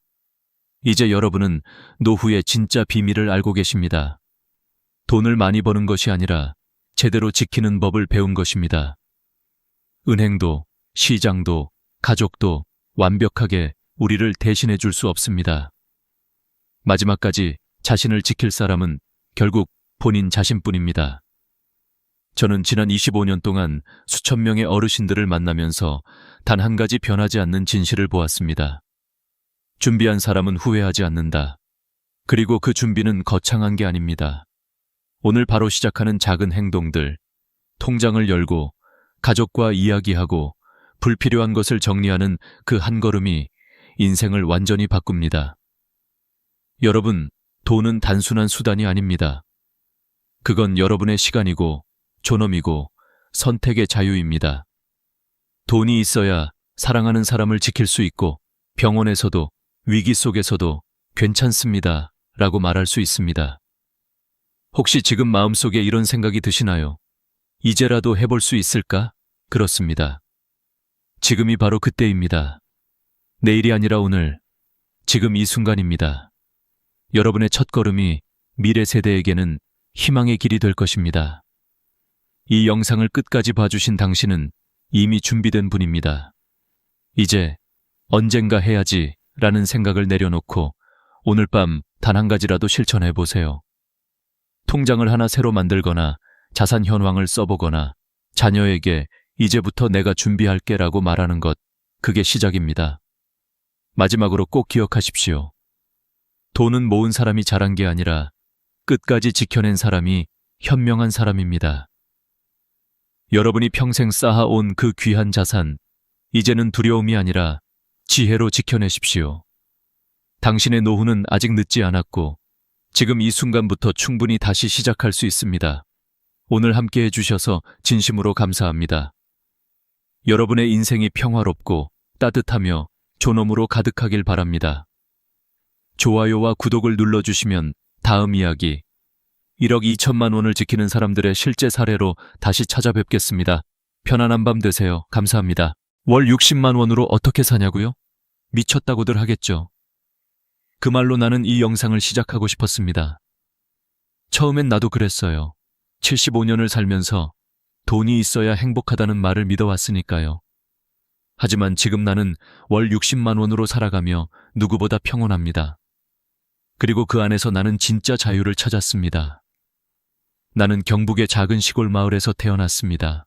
이제 여러분은 노후의 진짜 비밀을 알고 계십니다. 돈을 많이 버는 것이 아니라 제대로 지키는 법을 배운 것입니다. 은행도, 시장도, 가족도 완벽하게 우리를 대신해 줄 수 없습니다. 마지막까지 자신을 지킬 사람은 결국 본인 자신뿐입니다. 저는 지난 25년 동안 수천 명의 어르신들을 만나면서 단 한 가지 변하지 않는 진실을 보았습니다. 준비한 사람은 후회하지 않는다. 그리고 그 준비는 거창한 게 아닙니다. 오늘 바로 시작하는 작은 행동들, 통장을 열고 가족과 이야기하고 불필요한 것을 정리하는 그 한 걸음이 인생을 완전히 바꿉니다. 여러분, 돈은 단순한 수단이 아닙니다. 그건 여러분의 시간이고 존엄이고 선택의 자유입니다. 돈이 있어야 사랑하는 사람을 지킬 수 있고 병원에서도 위기 속에서도 괜찮습니다 라고 말할 수 있습니다. 혹시 지금 마음속에 이런 생각이 드시나요? 이제라도 해볼 수 있을까? 그렇습니다. 지금이 바로 그때입니다. 내일이 아니라 오늘, 지금 이 순간입니다. 여러분의 첫걸음이 미래 세대에게는 희망의 길이 될 것입니다. 이 영상을 끝까지 봐주신 당신은 이미 준비된 분입니다. 이제 언젠가 해야지 라는 생각을 내려놓고 오늘 밤 단 한 가지라도 실천해 보세요. 통장을 하나 새로 만들거나 자산 현황을 써보거나 자녀에게 이제부터 내가 준비할게 라고 말하는 것, 그게 시작입니다. 마지막으로 꼭 기억하십시오. 돈은 모은 사람이 잘한 게 아니라 끝까지 지켜낸 사람이 현명한 사람입니다. 여러분이 평생 쌓아온 그 귀한 자산, 이제는 두려움이 아니라 지혜로 지켜내십시오. 당신의 노후는 아직 늦지 않았고 지금 이 순간부터 충분히 다시 시작할 수 있습니다. 오늘 함께 해주셔서 진심으로 감사합니다. 여러분의 인생이 평화롭고 따뜻하며 존엄으로 가득하길 바랍니다. 좋아요와 구독을 눌러주시면 다음 이야기 1억 2천만 원을 지키는 사람들의 실제 사례로 다시 찾아뵙겠습니다. 편안한 밤 되세요. 감사합니다. 월 60만 원으로 어떻게 사냐고요? 미쳤다고들 하겠죠. 그 말로 나는 이 영상을 시작하고 싶었습니다. 처음엔 나도 그랬어요. 75년을 살면서 돈이 있어야 행복하다는 말을 믿어왔으니까요. 하지만 지금 나는 월 60만 원으로 살아가며 누구보다 평온합니다. 그리고 그 안에서 나는 진짜 자유를 찾았습니다. 나는 경북의 작은 시골 마을에서 태어났습니다.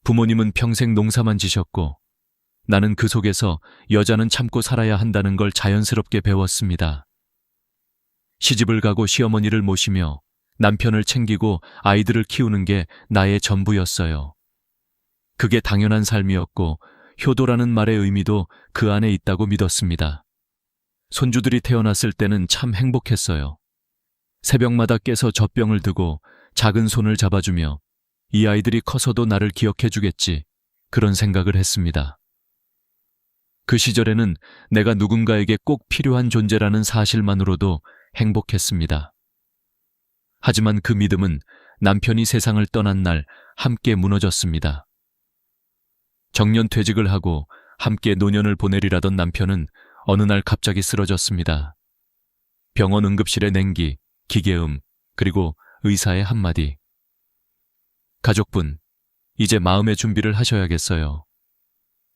부모님은 평생 농사만 지셨고 나는 그 속에서 여자는 참고 살아야 한다는 걸 자연스럽게 배웠습니다. 시집을 가고 시어머니를 모시며 남편을 챙기고 아이들을 키우는 게 나의 전부였어요. 그게 당연한 삶이었고 효도라는 말의 의미도 그 안에 있다고 믿었습니다. 손주들이 태어났을 때는 참 행복했어요. 새벽마다 깨서 젖병을 드고 작은 손을 잡아주며 이 아이들이 커서도 나를 기억해주겠지, 그런 생각을 했습니다. 그 시절에는 내가 누군가에게 꼭 필요한 존재라는 사실만으로도 행복했습니다. 하지만 그 믿음은 남편이 세상을 떠난 날 함께 무너졌습니다. 정년퇴직을 하고 함께 노년을 보내리라던 남편은 어느 날 갑자기 쓰러졌습니다. 병원 응급실의 냉기, 기계음, 그리고 의사의 한마디. 가족분, 이제 마음의 준비를 하셔야겠어요.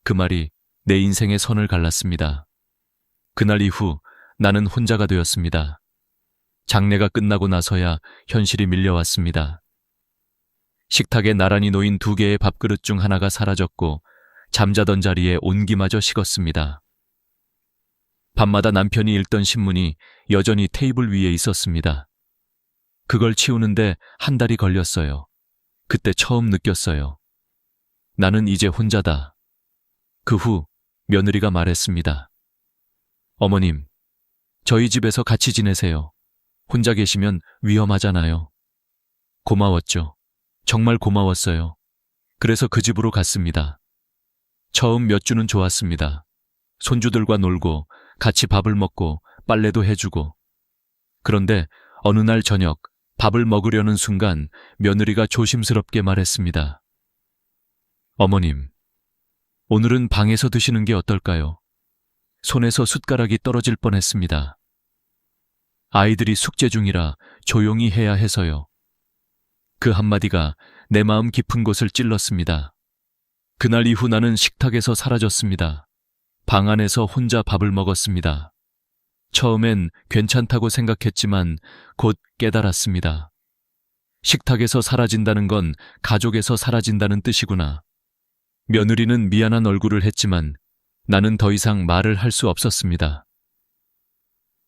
그 말이 내 인생의 선을 갈랐습니다. 그날 이후 나는 혼자가 되었습니다. 장례가 끝나고 나서야 현실이 밀려왔습니다. 식탁에 나란히 놓인 2개의 밥그릇 중 하나가 사라졌고 잠자던 자리에 온기마저 식었습니다. 밤마다 남편이 읽던 신문이 여전히 테이블 위에 있었습니다. 그걸 치우는데 한 달이 걸렸어요. 그때 처음 느꼈어요. 나는 이제 혼자다. 그 후 며느리가 말했습니다. 어머님, 저희 집에서 같이 지내세요. 혼자 계시면 위험하잖아요. 고마웠죠. 정말 고마웠어요. 그래서 그 집으로 갔습니다. 처음 몇 주는 좋았습니다. 손주들과 놀고 같이 밥을 먹고 빨래도 해주고. 그런데 어느 날 저녁 밥을 먹으려는 순간 며느리가 조심스럽게 말했습니다. 어머님, 오늘은 방에서 드시는 게 어떨까요? 손에서 숟가락이 떨어질 뻔했습니다. 아이들이 숙제 중이라 조용히 해야 해서요. 그 한마디가 내 마음 깊은 곳을 찔렀습니다. 그날 이후 나는 식탁에서 사라졌습니다. 방 안에서 혼자 밥을 먹었습니다. 처음엔 괜찮다고 생각했지만 곧 깨달았습니다. 식탁에서 사라진다는 건 가족에서 사라진다는 뜻이구나. 며느리는 미안한 얼굴을 했지만 나는 더 이상 말을 할 수 없었습니다.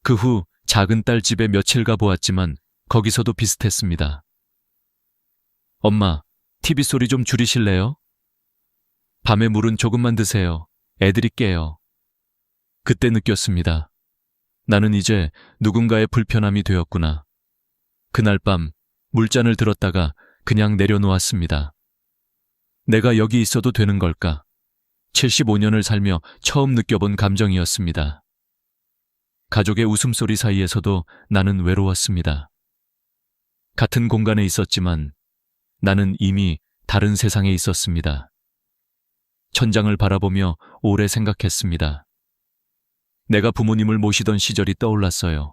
그 후 작은 딸 집에 며칠 가보았지만 거기서도 비슷했습니다. 엄마, TV 소리 좀 줄이실래요? 밤에 물은 조금만 드세요. 애들이 깨요. 그때 느꼈습니다. 나는 이제 누군가의 불편함이 되었구나. 그날 밤 물잔을 들었다가 그냥 내려놓았습니다. 내가 여기 있어도 되는 걸까? 75년을 살며 처음 느껴본 감정이었습니다. 가족의 웃음소리 사이에서도 나는 외로웠습니다. 같은 공간에 있었지만 나는 이미 다른 세상에 있었습니다. 천장을 바라보며 오래 생각했습니다. 내가 부모님을 모시던 시절이 떠올랐어요.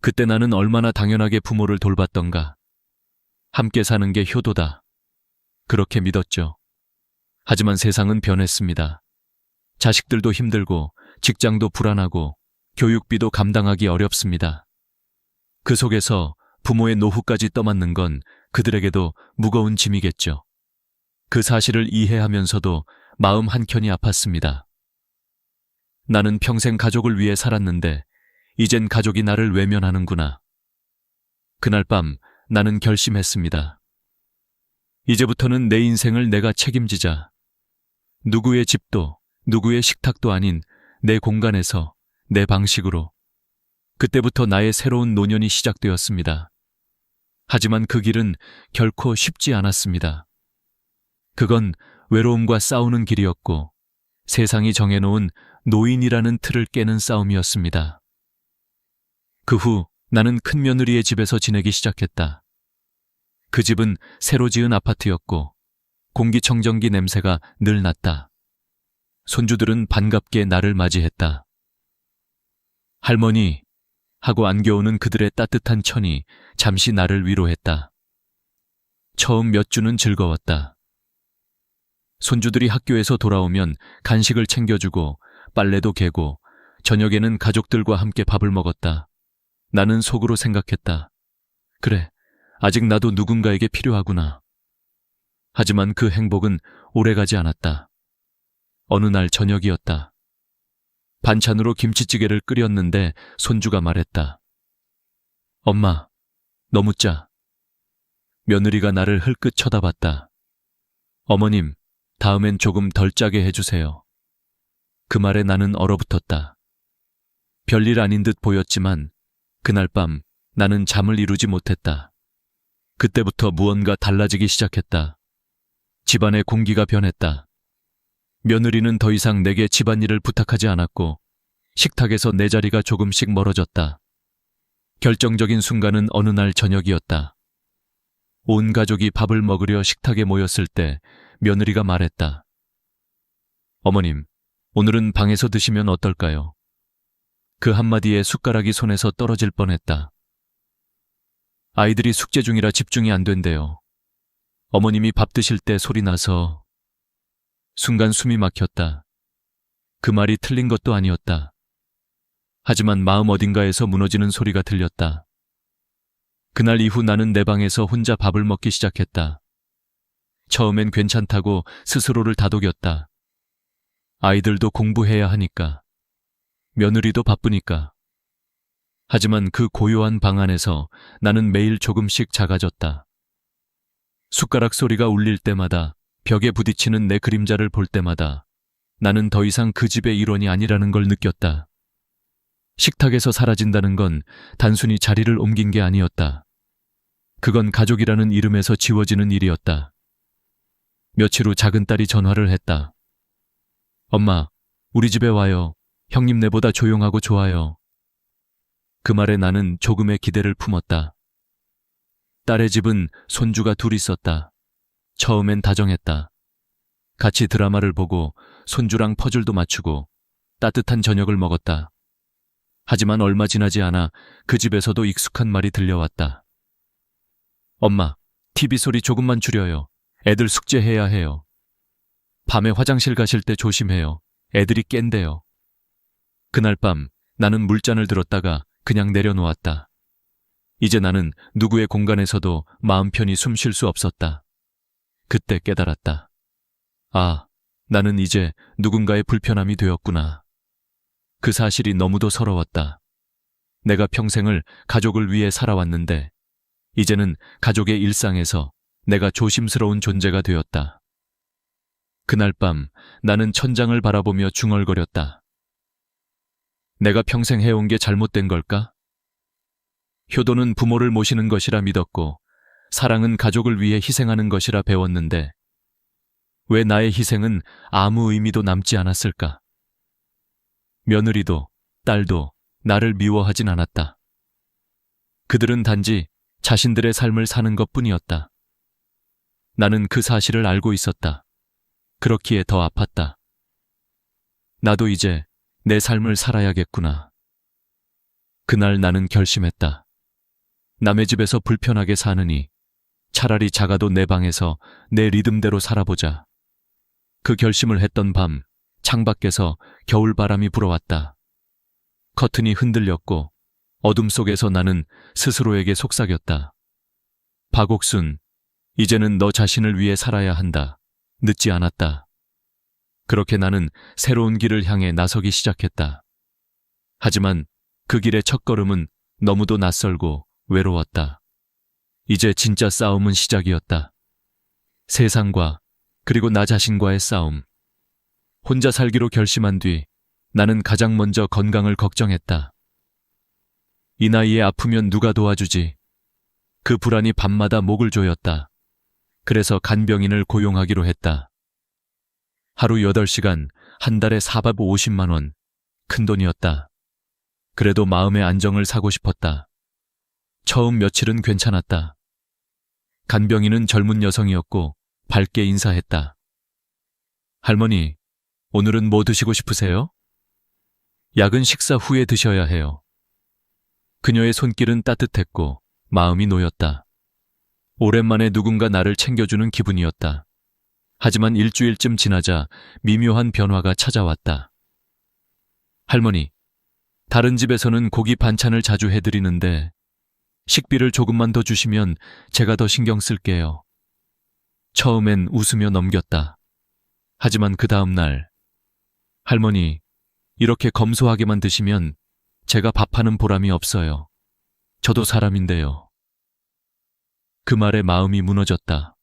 그때 나는 얼마나 당연하게 부모를 돌봤던가. 함께 사는 게 효도다. 그렇게 믿었죠. 하지만 세상은 변했습니다. 자식들도 힘들고 직장도 불안하고 교육비도 감당하기 어렵습니다. 그 속에서 부모의 노후까지 떠맡는 건 그들에게도 무거운 짐이겠죠. 그 사실을 이해하면서도 마음 한켠이 아팠습니다. 나는 평생 가족을 위해 살았는데 이젠 가족이 나를 외면하는구나. 그날 밤 나는 결심했습니다. 이제부터는 내 인생을 내가 책임지자. 누구의 집도 누구의 식탁도 아닌 내 공간에서 내 방식으로. 그때부터 나의 새로운 노년이 시작되었습니다. 하지만 그 길은 결코 쉽지 않았습니다. 그건 외로움과 싸우는 길이었고 세상이 정해놓은 노인이라는 틀을 깨는 싸움이었습니다. 그 후 나는 큰며느리의 집에서 지내기 시작했다. 그 집은 새로 지은 아파트였고 공기청정기 냄새가 늘 났다. 손주들은 반갑게 나를 맞이했다. 할머니 하고 안겨오는 그들의 따뜻한 천이 잠시 나를 위로했다. 처음 몇 주는 즐거웠다. 손주들이 학교에서 돌아오면 간식을 챙겨주고 빨래도 개고 저녁에는 가족들과 함께 밥을 먹었다. 나는 속으로 생각했다. 그래, 아직 나도 누군가에게 필요하구나. 하지만 그 행복은 오래가지 않았다. 어느 날 저녁이었다. 반찬으로 김치찌개를 끓였는데 손주가 말했다. 엄마, 너무 짜. 며느리가 나를 흘끗 쳐다봤다. 어머님, 다음엔 조금 덜 짜게 해주세요. 그 말에 나는 얼어붙었다. 별일 아닌 듯 보였지만 그날 밤 나는 잠을 이루지 못했다. 그때부터 무언가 달라지기 시작했다. 집안의 공기가 변했다. 며느리는 더 이상 내게 집안일을 부탁하지 않았고 식탁에서 내 자리가 조금씩 멀어졌다. 결정적인 순간은 어느 날 저녁이었다. 온 가족이 밥을 먹으려 식탁에 모였을 때 며느리가 말했다. 어머님, 오늘은 방에서 드시면 어떨까요? 그 한마디에 숟가락이 손에서 떨어질 뻔했다. 아이들이 숙제 중이라 집중이 안 된대요. 어머님이 밥 드실 때 소리 나서. 순간 숨이 막혔다. 그 말이 틀린 것도 아니었다. 하지만 마음 어딘가에서 무너지는 소리가 들렸다. 그날 이후 나는 내 방에서 혼자 밥을 먹기 시작했다. 처음엔 괜찮다고 스스로를 다독였다. 아이들도 공부해야 하니까. 며느리도 바쁘니까. 하지만 그 고요한 방 안에서 나는 매일 조금씩 작아졌다. 숟가락 소리가 울릴 때마다, 벽에 부딪히는 내 그림자를 볼 때마다 나는 더 이상 그 집의 일원이 아니라는 걸 느꼈다. 식탁에서 사라진다는 건 단순히 자리를 옮긴 게 아니었다. 그건 가족이라는 이름에서 지워지는 일이었다. 며칠 후 작은 딸이 전화를 했다. 엄마, 우리 집에 와요. 형님네보다 조용하고 좋아요. 그 말에 나는 조금의 기대를 품었다. 딸의 집은 손주가 둘 있었다. 처음엔 다정했다. 같이 드라마를 보고 손주랑 퍼즐도 맞추고 따뜻한 저녁을 먹었다. 하지만 얼마 지나지 않아 그 집에서도 익숙한 말이 들려왔다. 엄마, TV 소리 조금만 줄여요. 애들 숙제해야 해요. 밤에 화장실 가실 때 조심해요. 애들이 깬대요. 그날 밤 나는 물잔을 들었다가 그냥 내려놓았다. 이제 나는 누구의 공간에서도 마음 편히 숨 쉴 수 없었다. 그때 깨달았다. 아, 나는 이제 누군가의 불편함이 되었구나. 그 사실이 너무도 서러웠다. 내가 평생을 가족을 위해 살아왔는데 이제는 가족의 일상에서 내가 조심스러운 존재가 되었다. 그날 밤 나는 천장을 바라보며 중얼거렸다. 내가 평생 해온 게 잘못된 걸까? 효도는 부모를 모시는 것이라 믿었고 사랑은 가족을 위해 희생하는 것이라 배웠는데 왜 나의 희생은 아무 의미도 남지 않았을까? 며느리도 딸도 나를 미워하진 않았다. 그들은 단지 자신들의 삶을 사는 것뿐이었다. 나는 그 사실을 알고 있었다. 그렇기에 더 아팠다. 나도 이제 내 삶을 살아야겠구나. 그날 나는 결심했다. 남의 집에서 불편하게 사느니 차라리 작아도 내 방에서 내 리듬대로 살아보자. 그 결심을 했던 밤 창밖에서 겨울바람이 불어왔다. 커튼이 흔들렸고 어둠 속에서 나는 스스로에게 속삭였다. 박옥순, 이제는 너 자신을 위해 살아야 한다. 늦지 않았다. 그렇게 나는 새로운 길을 향해 나서기 시작했다. 하지만 그 길의 첫걸음은 너무도 낯설고 외로웠다. 이제 진짜 싸움은 시작이었다. 세상과 그리고 나 자신과의 싸움. 혼자 살기로 결심한 뒤 나는 가장 먼저 건강을 걱정했다. 이 나이에 아프면 누가 도와주지? 그 불안이 밤마다 목을 조였다. 그래서 간병인을 고용하기로 했다. 하루 8시간, 한 달에 450만 원. 큰돈이었다. 그래도 마음의 안정을 사고 싶었다. 처음 며칠은 괜찮았다. 간병인은 젊은 여성이었고 밝게 인사했다. 할머니, 오늘은 뭐 드시고 싶으세요? 약은 식사 후에 드셔야 해요. 그녀의 손길은 따뜻했고 마음이 놓였다. 오랜만에 누군가 나를 챙겨주는 기분이었다. 하지만 일주일쯤 지나자 미묘한 변화가 찾아왔다. 할머니, 다른 집에서는 고기 반찬을 자주 해드리는데 식비를 조금만 더 주시면 제가 더 신경 쓸게요. 처음엔 웃으며 넘겼다. 하지만 그 다음 날, 할머니, 이렇게 검소하게만 드시면 제가 밥하는 보람이 없어요. 저도 사람인데요. 그 말에 마음이 무너졌다.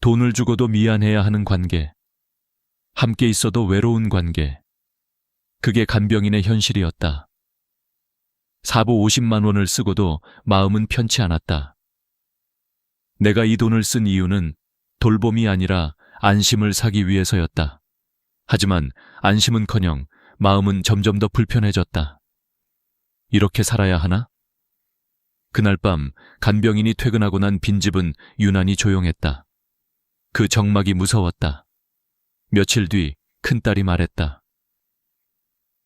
돈을 주고도 미안해야 하는 관계, 함께 있어도 외로운 관계, 그게 간병인의 현실이었다. 사부 50만 원을 쓰고도 마음은 편치 않았다. 내가 이 돈을 쓴 이유는 돌봄이 아니라 안심을 사기 위해서였다. 하지만 안심은커녕 마음은 점점 더 불편해졌다. 이렇게 살아야 하나? 그날 밤 간병인이 퇴근하고 난 빈집은 유난히 조용했다. 그 정막이 무서웠다. 며칠 뒤 큰딸이 말했다.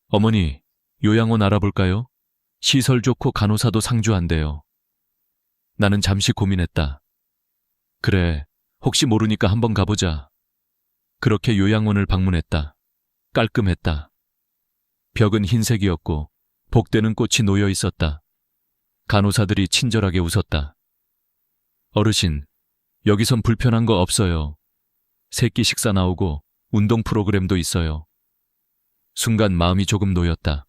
어머니, 요양원 알아볼까요? 시설 좋고 간호사도 상주한대요. 나는 잠시 고민했다. 그래, 혹시 모르니까 한번 가보자. 그렇게 요양원을 방문했다. 깔끔했다. 벽은 흰색이었고 복되는 꽃이 놓여 있었다. 간호사들이 친절하게 웃었다. 어르신, 여기선 불편한 거 없어요. 세끼 식사 나오고 운동 프로그램도 있어요. 순간 마음이 조금 놓였다.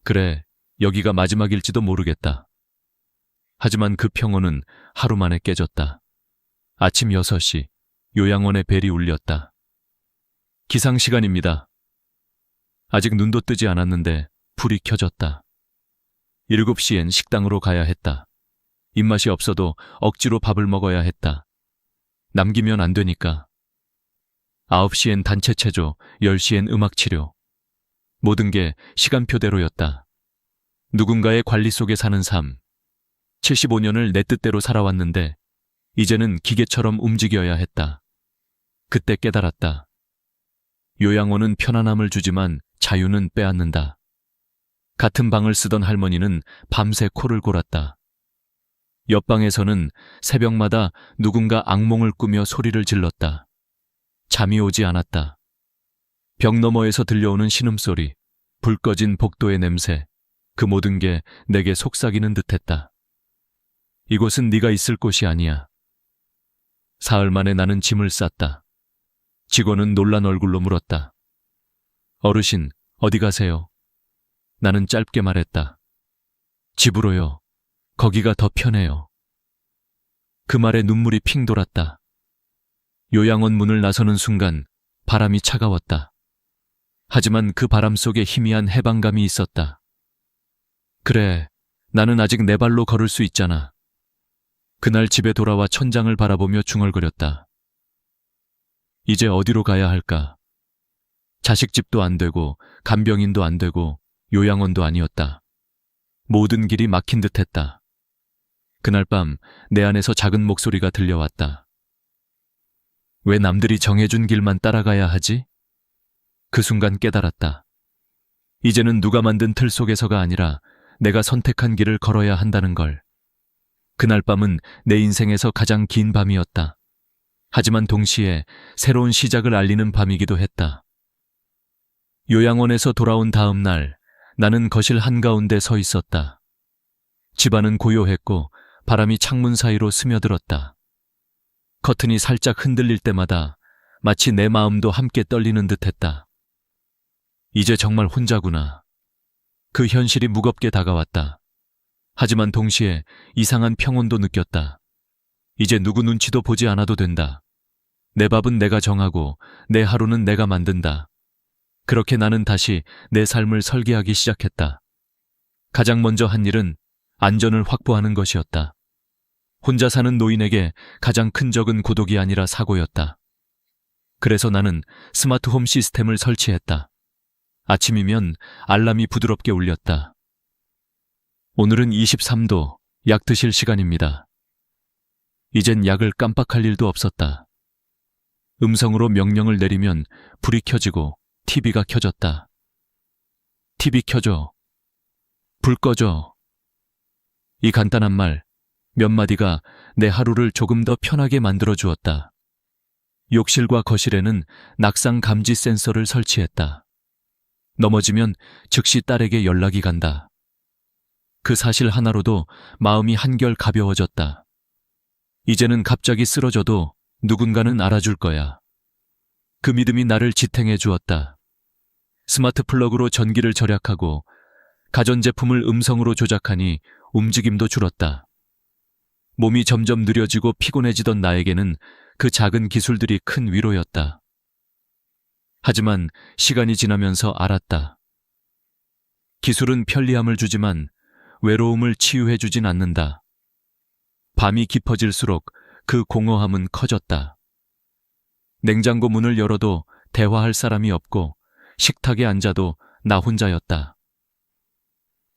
그래, 여기가 마지막일지도 모르겠다. 하지만 그 평온은 하루 만에 깨졌다. 아침 6시, 요양원의 벨이 울렸다. 기상 시간입니다. 아직 눈도 뜨지 않았는데 불이 켜졌다. 7시엔 식당으로 가야 했다. 입맛이 없어도 억지로 밥을 먹어야 했다. 남기면 안 되니까. 9시엔 단체 체조, 10시엔 음악 치료. 모든 게 시간표대로였다. 누군가의 관리 속에 사는 삶. 75년을 내 뜻대로 살아왔는데 이제는 기계처럼 움직여야 했다. 그때 깨달았다. 요양원은 편안함을 주지만 자유는 빼앗는다. 같은 방을 쓰던 할머니는 밤새 코를 골았다. 옆방에서는 새벽마다 누군가 악몽을 꾸며 소리를 질렀다. 잠이 오지 않았다. 벽 너머에서 들려오는 신음소리, 불 꺼진 복도의 냄새, 그 모든 게 내게 속삭이는 듯했다. 이곳은 네가 있을 곳이 아니야. 사흘 만에 나는 짐을 쌌다. 직원은 놀란 얼굴로 물었다. 어르신, 어디 가세요? 나는 짧게 말했다. 집으로요. 거기가 더 편해요. 그 말에 눈물이 핑 돌았다. 요양원 문을 나서는 순간 바람이 차가웠다. 하지만 그 바람 속에 희미한 해방감이 있었다. 그래, 나는 아직 내 발로 걸을 수 있잖아. 그날 집에 돌아와 천장을 바라보며 중얼거렸다. 이제 어디로 가야 할까? 자식집도 안 되고 간병인도 안 되고 요양원도 아니었다. 모든 길이 막힌 듯했다. 그날 밤 내 안에서 작은 목소리가 들려왔다. 왜 남들이 정해준 길만 따라가야 하지? 그 순간 깨달았다. 이제는 누가 만든 틀 속에서가 아니라 내가 선택한 길을 걸어야 한다는 걸. 그날 밤은 내 인생에서 가장 긴 밤이었다. 하지만 동시에 새로운 시작을 알리는 밤이기도 했다. 요양원에서 돌아온 다음 날, 나는 거실 한가운데 서 있었다. 집안은 고요했고 바람이 창문 사이로 스며들었다. 커튼이 살짝 흔들릴 때마다 마치 내 마음도 함께 떨리는 듯했다. 이제 정말 혼자구나. 그 현실이 무겁게 다가왔다. 하지만 동시에 이상한 평온도 느꼈다. 이제 누구 눈치도 보지 않아도 된다. 내 밥은 내가 정하고 내 하루는 내가 만든다. 그렇게 나는 다시 내 삶을 설계하기 시작했다. 가장 먼저 한 일은 안전을 확보하는 것이었다. 혼자 사는 노인에게 가장 큰 적은 고독이 아니라 사고였다. 그래서 나는 스마트홈 시스템을 설치했다. 아침이면 알람이 부드럽게 울렸다. 오늘은 23도, 약 드실 시간입니다. 이젠 약을 깜빡할 일도 없었다. 음성으로 명령을 내리면 불이 켜지고 TV가 켜졌다. TV 켜줘. 불 꺼줘. 이 간단한 말, 몇 마디가 내 하루를 조금 더 편하게 만들어 주었다. 욕실과 거실에는 낙상 감지 센서를 설치했다. 넘어지면 즉시 딸에게 연락이 간다. 그 사실 하나로도 마음이 한결 가벼워졌다. 이제는 갑자기 쓰러져도 누군가는 알아줄 거야. 그 믿음이 나를 지탱해 주었다. 스마트 플러그로 전기를 절약하고 가전제품을 음성으로 조작하니 움직임도 줄었다. 몸이 점점 느려지고 피곤해지던 나에게는 그 작은 기술들이 큰 위로였다. 하지만 시간이 지나면서 알았다. 기술은 편리함을 주지만 외로움을 치유해주진 않는다. 밤이 깊어질수록 그 공허함은 커졌다. 냉장고 문을 열어도 대화할 사람이 없고 식탁에 앉아도 나 혼자였다.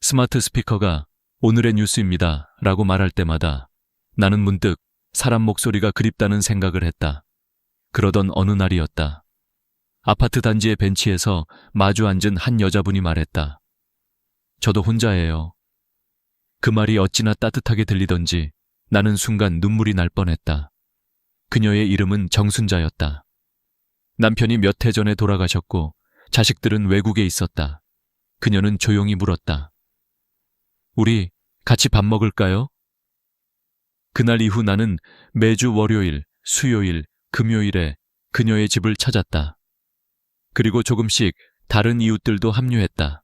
스마트 스피커가 오늘의 뉴스입니다 라고 말할 때마다 나는 문득 사람 목소리가 그립다는 생각을 했다. 그러던 어느 날이었다. 아파트 단지의 벤치에서 마주 앉은 한 여자분이 말했다. 저도 혼자예요. 그 말이 어찌나 따뜻하게 들리던지 나는 순간 눈물이 날 뻔했다. 그녀의 이름은 정순자였다. 남편이 몇 해 전에 돌아가셨고 자식들은 외국에 있었다. 그녀는 조용히 물었다. 우리 같이 밥 먹을까요? 그날 이후 나는 매주 월요일, 수요일, 금요일에 그녀의 집을 찾았다. 그리고 조금씩 다른 이웃들도 합류했다.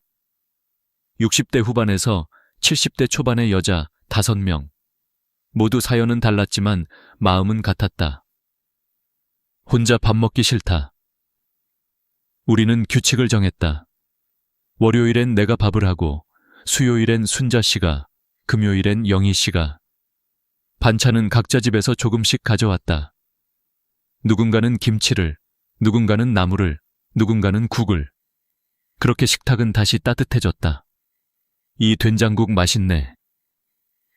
60대 후반에서 70대 초반의 여자 5명. 모두 사연은 달랐지만 마음은 같았다. 혼자 밥 먹기 싫다. 우리는 규칙을 정했다. 월요일엔 내가 밥을 하고 수요일엔 순자 씨가, 금요일엔 영희 씨가. 반찬은 각자 집에서 조금씩 가져왔다. 누군가는 김치를, 누군가는 나물을, 누군가는 국을. 그렇게 식탁은 다시 따뜻해졌다. 이 된장국 맛있네.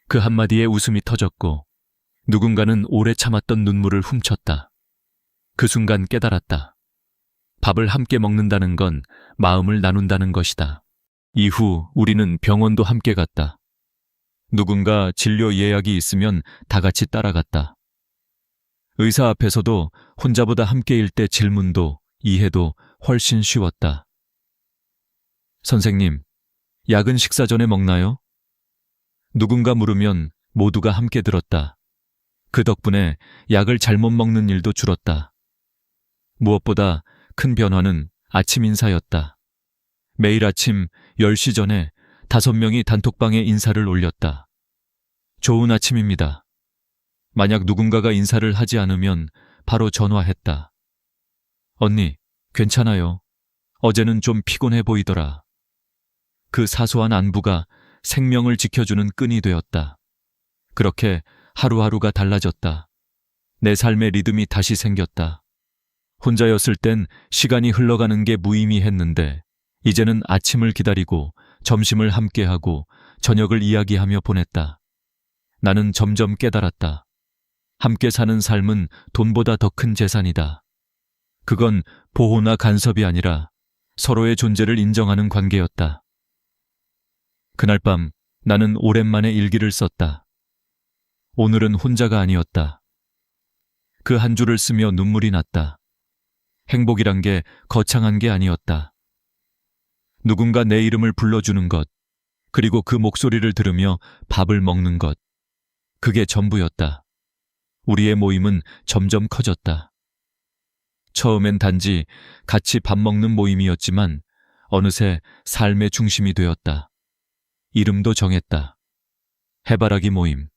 그 한마디에 웃음이 터졌고 누군가는 오래 참았던 눈물을 훔쳤다. 그 순간 깨달았다. 밥을 함께 먹는다는 건 마음을 나눈다는 것이다. 이후 우리는 병원도 함께 갔다. 누군가 진료 예약이 있으면 다 같이 따라갔다. 의사 앞에서도 혼자보다 함께일 때 질문도 이해도 훨씬 쉬웠다. 선생님, 약은 식사 전에 먹나요? 누군가 물으면 모두가 함께 들었다. 그 덕분에 약을 잘못 먹는 일도 줄었다. 무엇보다 큰 변화는 아침 인사였다. 매일 아침 10시 전에 5명이 단톡방에 인사를 올렸다. 좋은 아침입니다. 만약 누군가가 인사를 하지 않으면 바로 전화했다. 언니, 괜찮아요. 어제는 좀 피곤해 보이더라. 그 사소한 안부가 생명을 지켜주는 끈이 되었다. 그렇게 하루하루가 달라졌다. 내 삶의 리듬이 다시 생겼다. 혼자였을 땐 시간이 흘러가는 게 무의미했는데 이제는 아침을 기다리고 점심을 함께하고 저녁을 이야기하며 보냈다. 나는 점점 깨달았다. 함께 사는 삶은 돈보다 더 큰 재산이다. 그건 보호나 간섭이 아니라 서로의 존재를 인정하는 관계였다. 그날 밤 나는 오랜만에 일기를 썼다. 오늘은 혼자가 아니었다. 그 한 줄을 쓰며 눈물이 났다. 행복이란 게 거창한 게 아니었다. 누군가 내 이름을 불러주는 것, 그리고 그 목소리를 들으며 밥을 먹는 것, 그게 전부였다. 우리의 모임은 점점 커졌다. 처음엔 단지 같이 밥 먹는 모임이었지만 어느새 삶의 중심이 되었다. 이름도 정했다. 해바라기 모임.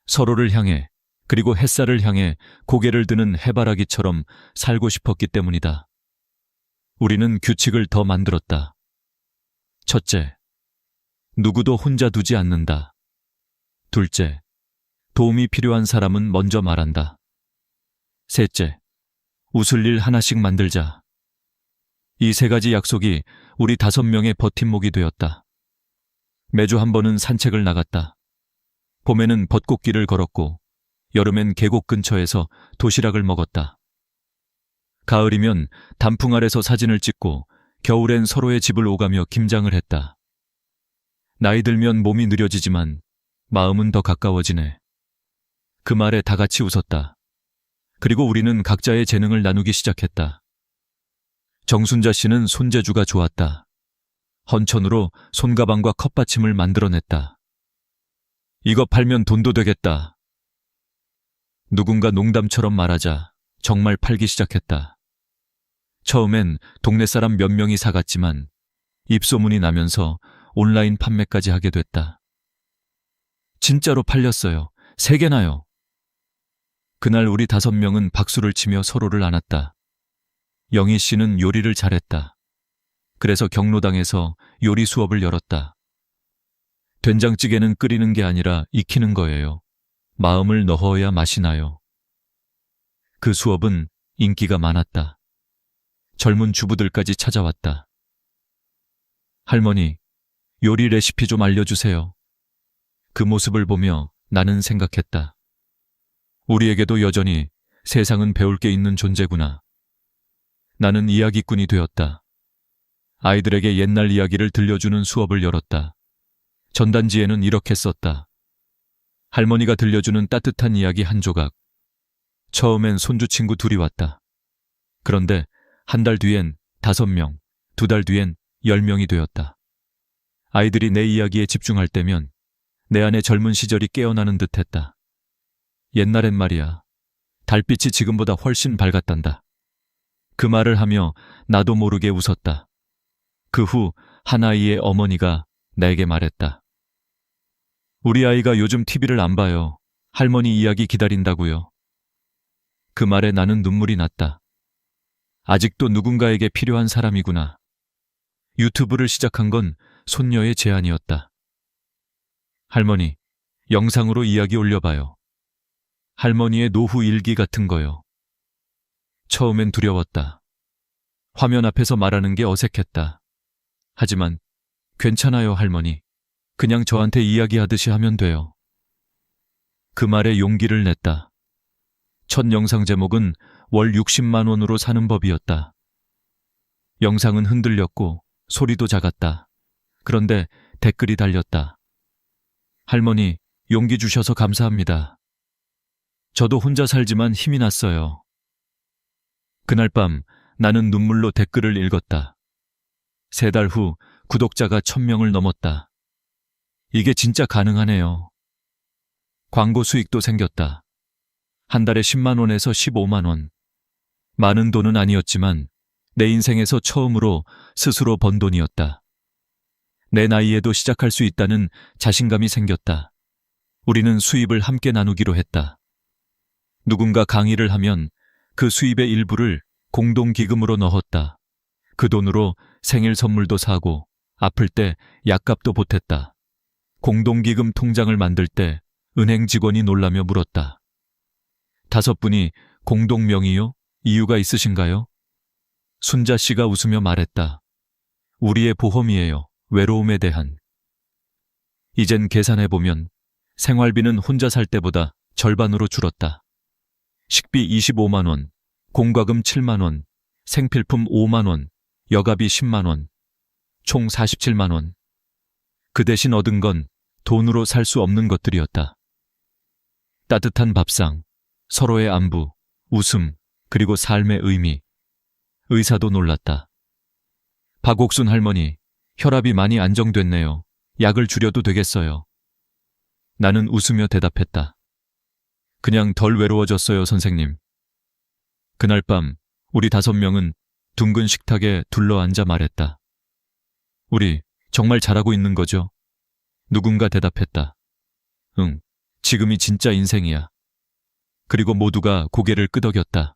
서로를 향해 그리고 햇살을 향해 고개를 드는 해바라기처럼 살고 싶었기 때문이다. 우리는 규칙을 더 만들었다. 첫째, 누구도 혼자 두지 않는다. 둘째, 도움이 필요한 사람은 먼저 말한다. 셋째, 웃을 일 하나씩 만들자. 이 3가지 약속이 우리 5명의 버팀목이 되었다. 매주 한 번은 산책을 나갔다. 봄에는 벚꽃길을 걸었고 여름엔 계곡 근처에서 도시락을 먹었다. 가을이면 단풍 아래서 사진을 찍고 겨울엔 서로의 집을 오가며 김장을 했다. 나이 들면 몸이 느려지지만 마음은 더 가까워지네. 그 말에 다 같이 웃었다. 그리고 우리는 각자의 재능을 나누기 시작했다. 정순자 씨는 손재주가 좋았다. 헌천으로 손가방과 컵받침을 만들어냈다. 이거 팔면 돈도 되겠다. 누군가 농담처럼 말하자 정말 팔기 시작했다. 처음엔 동네 사람 몇 명이 사갔지만 입소문이 나면서 온라인 판매까지 하게 됐다. 진짜로 팔렸어요. 3개나요. 그날 우리 5명은 박수를 치며 서로를 안았다. 영희 씨는 요리를 잘했다. 그래서 경로당에서 요리 수업을 열었다. 된장찌개는 끓이는 게 아니라 익히는 거예요. 마음을 넣어야 맛이 나요. 그 수업은 인기가 많았다. 젊은 주부들까지 찾아왔다. 할머니, 요리 레시피 좀 알려주세요. 그 모습을 보며 나는 생각했다. 우리에게도 여전히 세상은 배울 게 있는 존재구나. 나는 이야기꾼이 되었다. 아이들에게 옛날 이야기를 들려주는 수업을 열었다. 전단지에는 이렇게 썼다. 할머니가 들려주는 따뜻한 이야기 한 조각. 처음엔 손주 친구 2이 왔다. 그런데 한 달 뒤엔 5명, 2달 뒤엔 10명이 되었다. 아이들이 내 이야기에 집중할 때면 내 안의 젊은 시절이 깨어나는 듯했다. 옛날엔 말이야, 달빛이 지금보다 훨씬 밝았단다. 그 말을 하며 나도 모르게 웃었다. 그 후 한 아이의 어머니가 내게 말했다. 우리 아이가 요즘 TV를 안 봐요. 할머니 이야기 기다린다고요. 그 말에 나는 눈물이 났다. 아직도 누군가에게 필요한 사람이구나. 유튜브를 시작한 건 손녀의 제안이었다. 할머니, 영상으로 이야기 올려봐요. 할머니의 노후 일기 같은 거요. 처음엔 두려웠다. 화면 앞에서 말하는 게 어색했다. 하지만 괜찮아요, 할머니. 그냥 저한테 이야기하듯이 하면 돼요. 그 말에 용기를 냈다. 첫 영상 제목은 월 60만 원으로 사는 법이었다. 영상은 흔들렸고 소리도 작았다. 그런데 댓글이 달렸다. 할머니, 용기 주셔서 감사합니다. 저도 혼자 살지만 힘이 났어요. 그날 밤 나는 눈물로 댓글을 읽었다. 3달 후 구독자가 1000명을 넘었다. 이게 진짜 가능하네요. 광고 수익도 생겼다. 한 달에 10만 원에서 15만 원. 많은 돈은 아니었지만 내 인생에서 처음으로 스스로 번 돈이었다. 내 나이에도 시작할 수 있다는 자신감이 생겼다. 우리는 수입을 함께 나누기로 했다. 누군가 강의를 하면 그 수입의 일부를 공동기금으로 넣었다. 그 돈으로 생일 선물도 사고 아플 때 약값도 보탰다. 공동기금 통장을 만들 때 은행 직원이 놀라며 물었다. 5분이 공동명의요? 이유가 있으신가요? 순자 씨가 웃으며 말했다. 우리의 보험이에요. 외로움에 대한. 이젠 계산해보면 생활비는 혼자 살 때보다 절반으로 줄었다. 식비 25만 원, 공과금 7만 원, 생필품 5만 원, 여가비 10만 원, 총 47만 원. 그 대신 얻은 건 돈으로 살 수 없는 것들이었다. 따뜻한 밥상, 서로의 안부, 웃음, 그리고 삶의 의미. 의사도 놀랐다. 박옥순 할머니, 혈압이 많이 안정됐네요. 약을 줄여도 되겠어요. 나는 웃으며 대답했다. 그냥 덜 외로워졌어요, 선생님. 그날 밤 우리 5명은 둥근 식탁에 둘러앉아 말했다. 우리 정말 잘하고 있는 거죠? 누군가 대답했다. 응, 지금이 진짜 인생이야. 그리고 모두가 고개를 끄덕였다.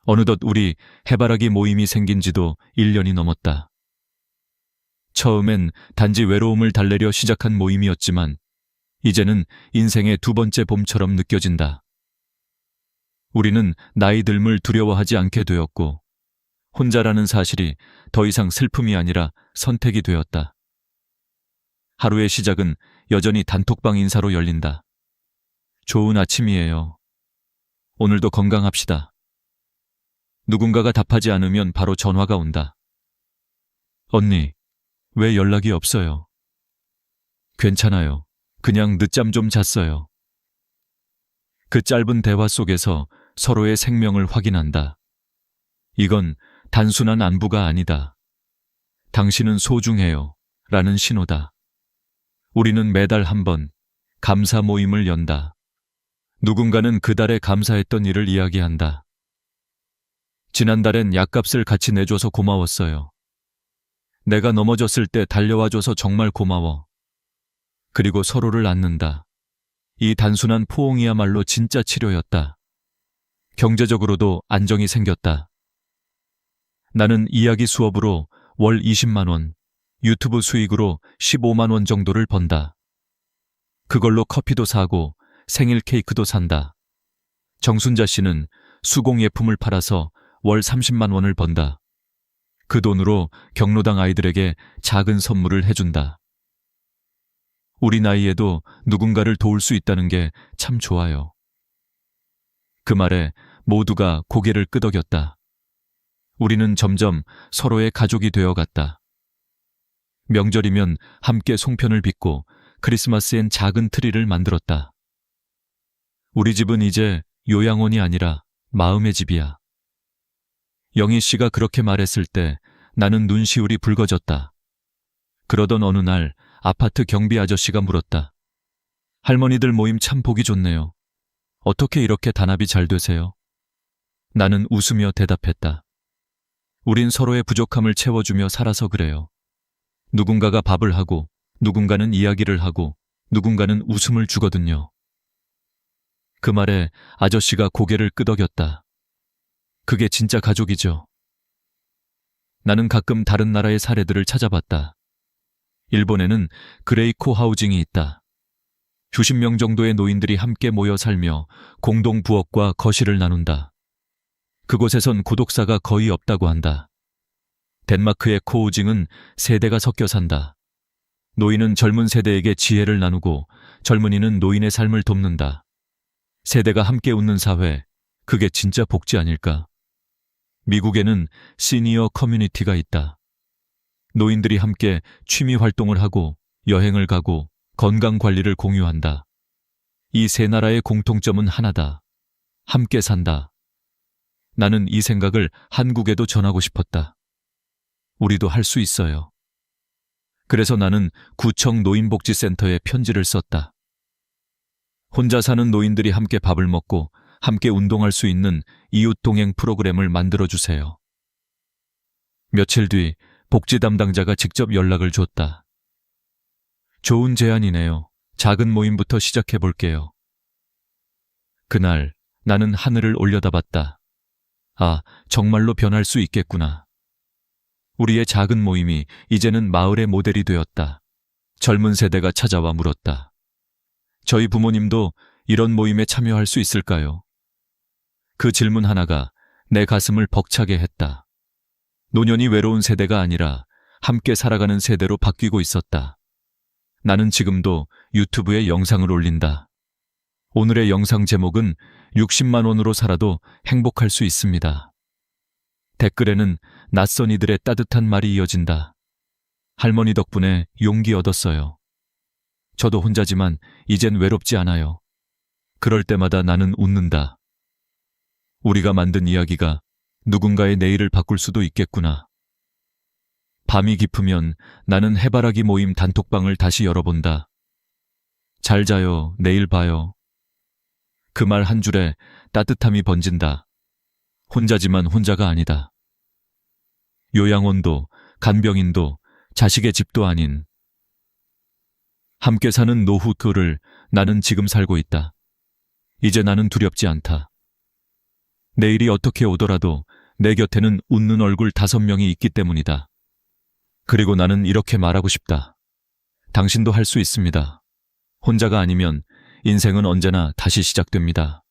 어느덧 우리 해바라기 모임이 생긴 지도 1년이 넘었다. 처음엔 단지 외로움을 달래려 시작한 모임이었지만 이제는 인생의 2번째 봄처럼 느껴진다. 우리는 나이 듦을 두려워하지 않게 되었고 혼자라는 사실이 더 이상 슬픔이 아니라 선택이 되었다. 하루의 시작은 여전히 단톡방 인사로 열린다. 좋은 아침이에요. 오늘도 건강합시다. 누군가가 답하지 않으면 바로 전화가 온다. 언니, 왜 연락이 없어요? 괜찮아요. 그냥 늦잠 좀 잤어요. 그 짧은 대화 속에서 서로의 생명을 확인한다. 이건 단순한 안부가 아니다. 당신은 소중해요. 라는 신호다. 우리는 매달 한 번 감사 모임을 연다. 누군가는 그달에 감사했던 일을 이야기한다. 지난달엔 약값을 같이 내줘서 고마웠어요. 내가 넘어졌을 때 달려와줘서 정말 고마워. 그리고 서로를 안는다. 이 단순한 포옹이야말로 진짜 치료였다. 경제적으로도 안정이 생겼다. 나는 이야기 수업으로 월 20만 원, 유튜브 수익으로 15만 원 정도를 번다. 그걸로 커피도 사고 생일 케이크도 산다. 정순자 씨는 수공예품을 팔아서 월 30만 원을 번다. 그 돈으로 경로당 아이들에게 작은 선물을 해준다. 우리 나이에도 누군가를 도울 수 있다는 게 참 좋아요. 그 말에 모두가 고개를 끄덕였다. 우리는 점점 서로의 가족이 되어갔다. 명절이면 함께 송편을 빚고 크리스마스엔 작은 트리를 만들었다. 우리 집은 이제 요양원이 아니라 마음의 집이야. 영희 씨가 그렇게 말했을 때 나는 눈시울이 붉어졌다. 그러던 어느 날 아파트 경비 아저씨가 물었다. 할머니들 모임 참 보기 좋네요. 어떻게 이렇게 단합이 잘 되세요? 나는 웃으며 대답했다. 우린 서로의 부족함을 채워주며 살아서 그래요. 누군가가 밥을 하고, 누군가는 이야기를 하고, 누군가는 웃음을 주거든요. 그 말에 아저씨가 고개를 끄덕였다. 그게 진짜 가족이죠. 나는 가끔 다른 나라의 사례들을 찾아봤다. 일본에는 그레이코 하우징이 있다. 수십 명 정도의 노인들이 함께 모여 살며 공동 부엌과 거실을 나눈다. 그곳에선 고독사가 거의 없다고 한다. 덴마크의 코우징은 세대가 섞여 산다. 노인은 젊은 세대에게 지혜를 나누고 젊은이는 노인의 삶을 돕는다. 세대가 함께 웃는 사회, 그게 진짜 복지 아닐까? 미국에는 시니어 커뮤니티가 있다. 노인들이 함께 취미 활동을 하고 여행을 가고 건강 관리를 공유한다. 이 세 나라의 공통점은 하나다. 함께 산다. 나는 이 생각을 한국에도 전하고 싶었다. 우리도 할 수 있어요. 그래서 나는 구청 노인복지센터에 편지를 썼다. 혼자 사는 노인들이 함께 밥을 먹고 함께 운동할 수 있는 이웃동행 프로그램을 만들어주세요. 며칠 뒤 복지 담당자가 직접 연락을 줬다. 좋은 제안이네요. 작은 모임부터 시작해 볼게요. 그날 나는 하늘을 올려다봤다. 아, 정말로 변할 수 있겠구나. 우리의 작은 모임이 이제는 마을의 모델이 되었다. 젊은 세대가 찾아와 물었다. 저희 부모님도 이런 모임에 참여할 수 있을까요? 그 질문 하나가 내 가슴을 벅차게 했다. 노년이 외로운 세대가 아니라 함께 살아가는 세대로 바뀌고 있었다. 나는 지금도 유튜브에 영상을 올린다. 오늘의 영상 제목은 60만 원으로 살아도 행복할 수 있습니다. 댓글에는 낯선 이들의 따뜻한 말이 이어진다. 할머니 덕분에 용기 얻었어요. 저도 혼자지만 이젠 외롭지 않아요. 그럴 때마다 나는 웃는다. 우리가 만든 이야기가 누군가의 내일을 바꿀 수도 있겠구나. 밤이 깊으면 나는 해바라기 모임 단톡방을 다시 열어본다. 잘 자요, 내일 봐요. 그 말 한 줄에 따뜻함이 번진다. 혼자지만 혼자가 아니다. 요양원도, 간병인도, 자식의 집도 아닌. 함께 사는 노후 그 나는 지금 살고 있다. 이제 나는 두렵지 않다. 내일이 어떻게 오더라도 내 곁에는 웃는 얼굴 5명이 있기 때문이다. 그리고 나는 이렇게 말하고 싶다. 당신도 할 수 있습니다. 혼자가 아니면 인생은 언제나 다시 시작됩니다.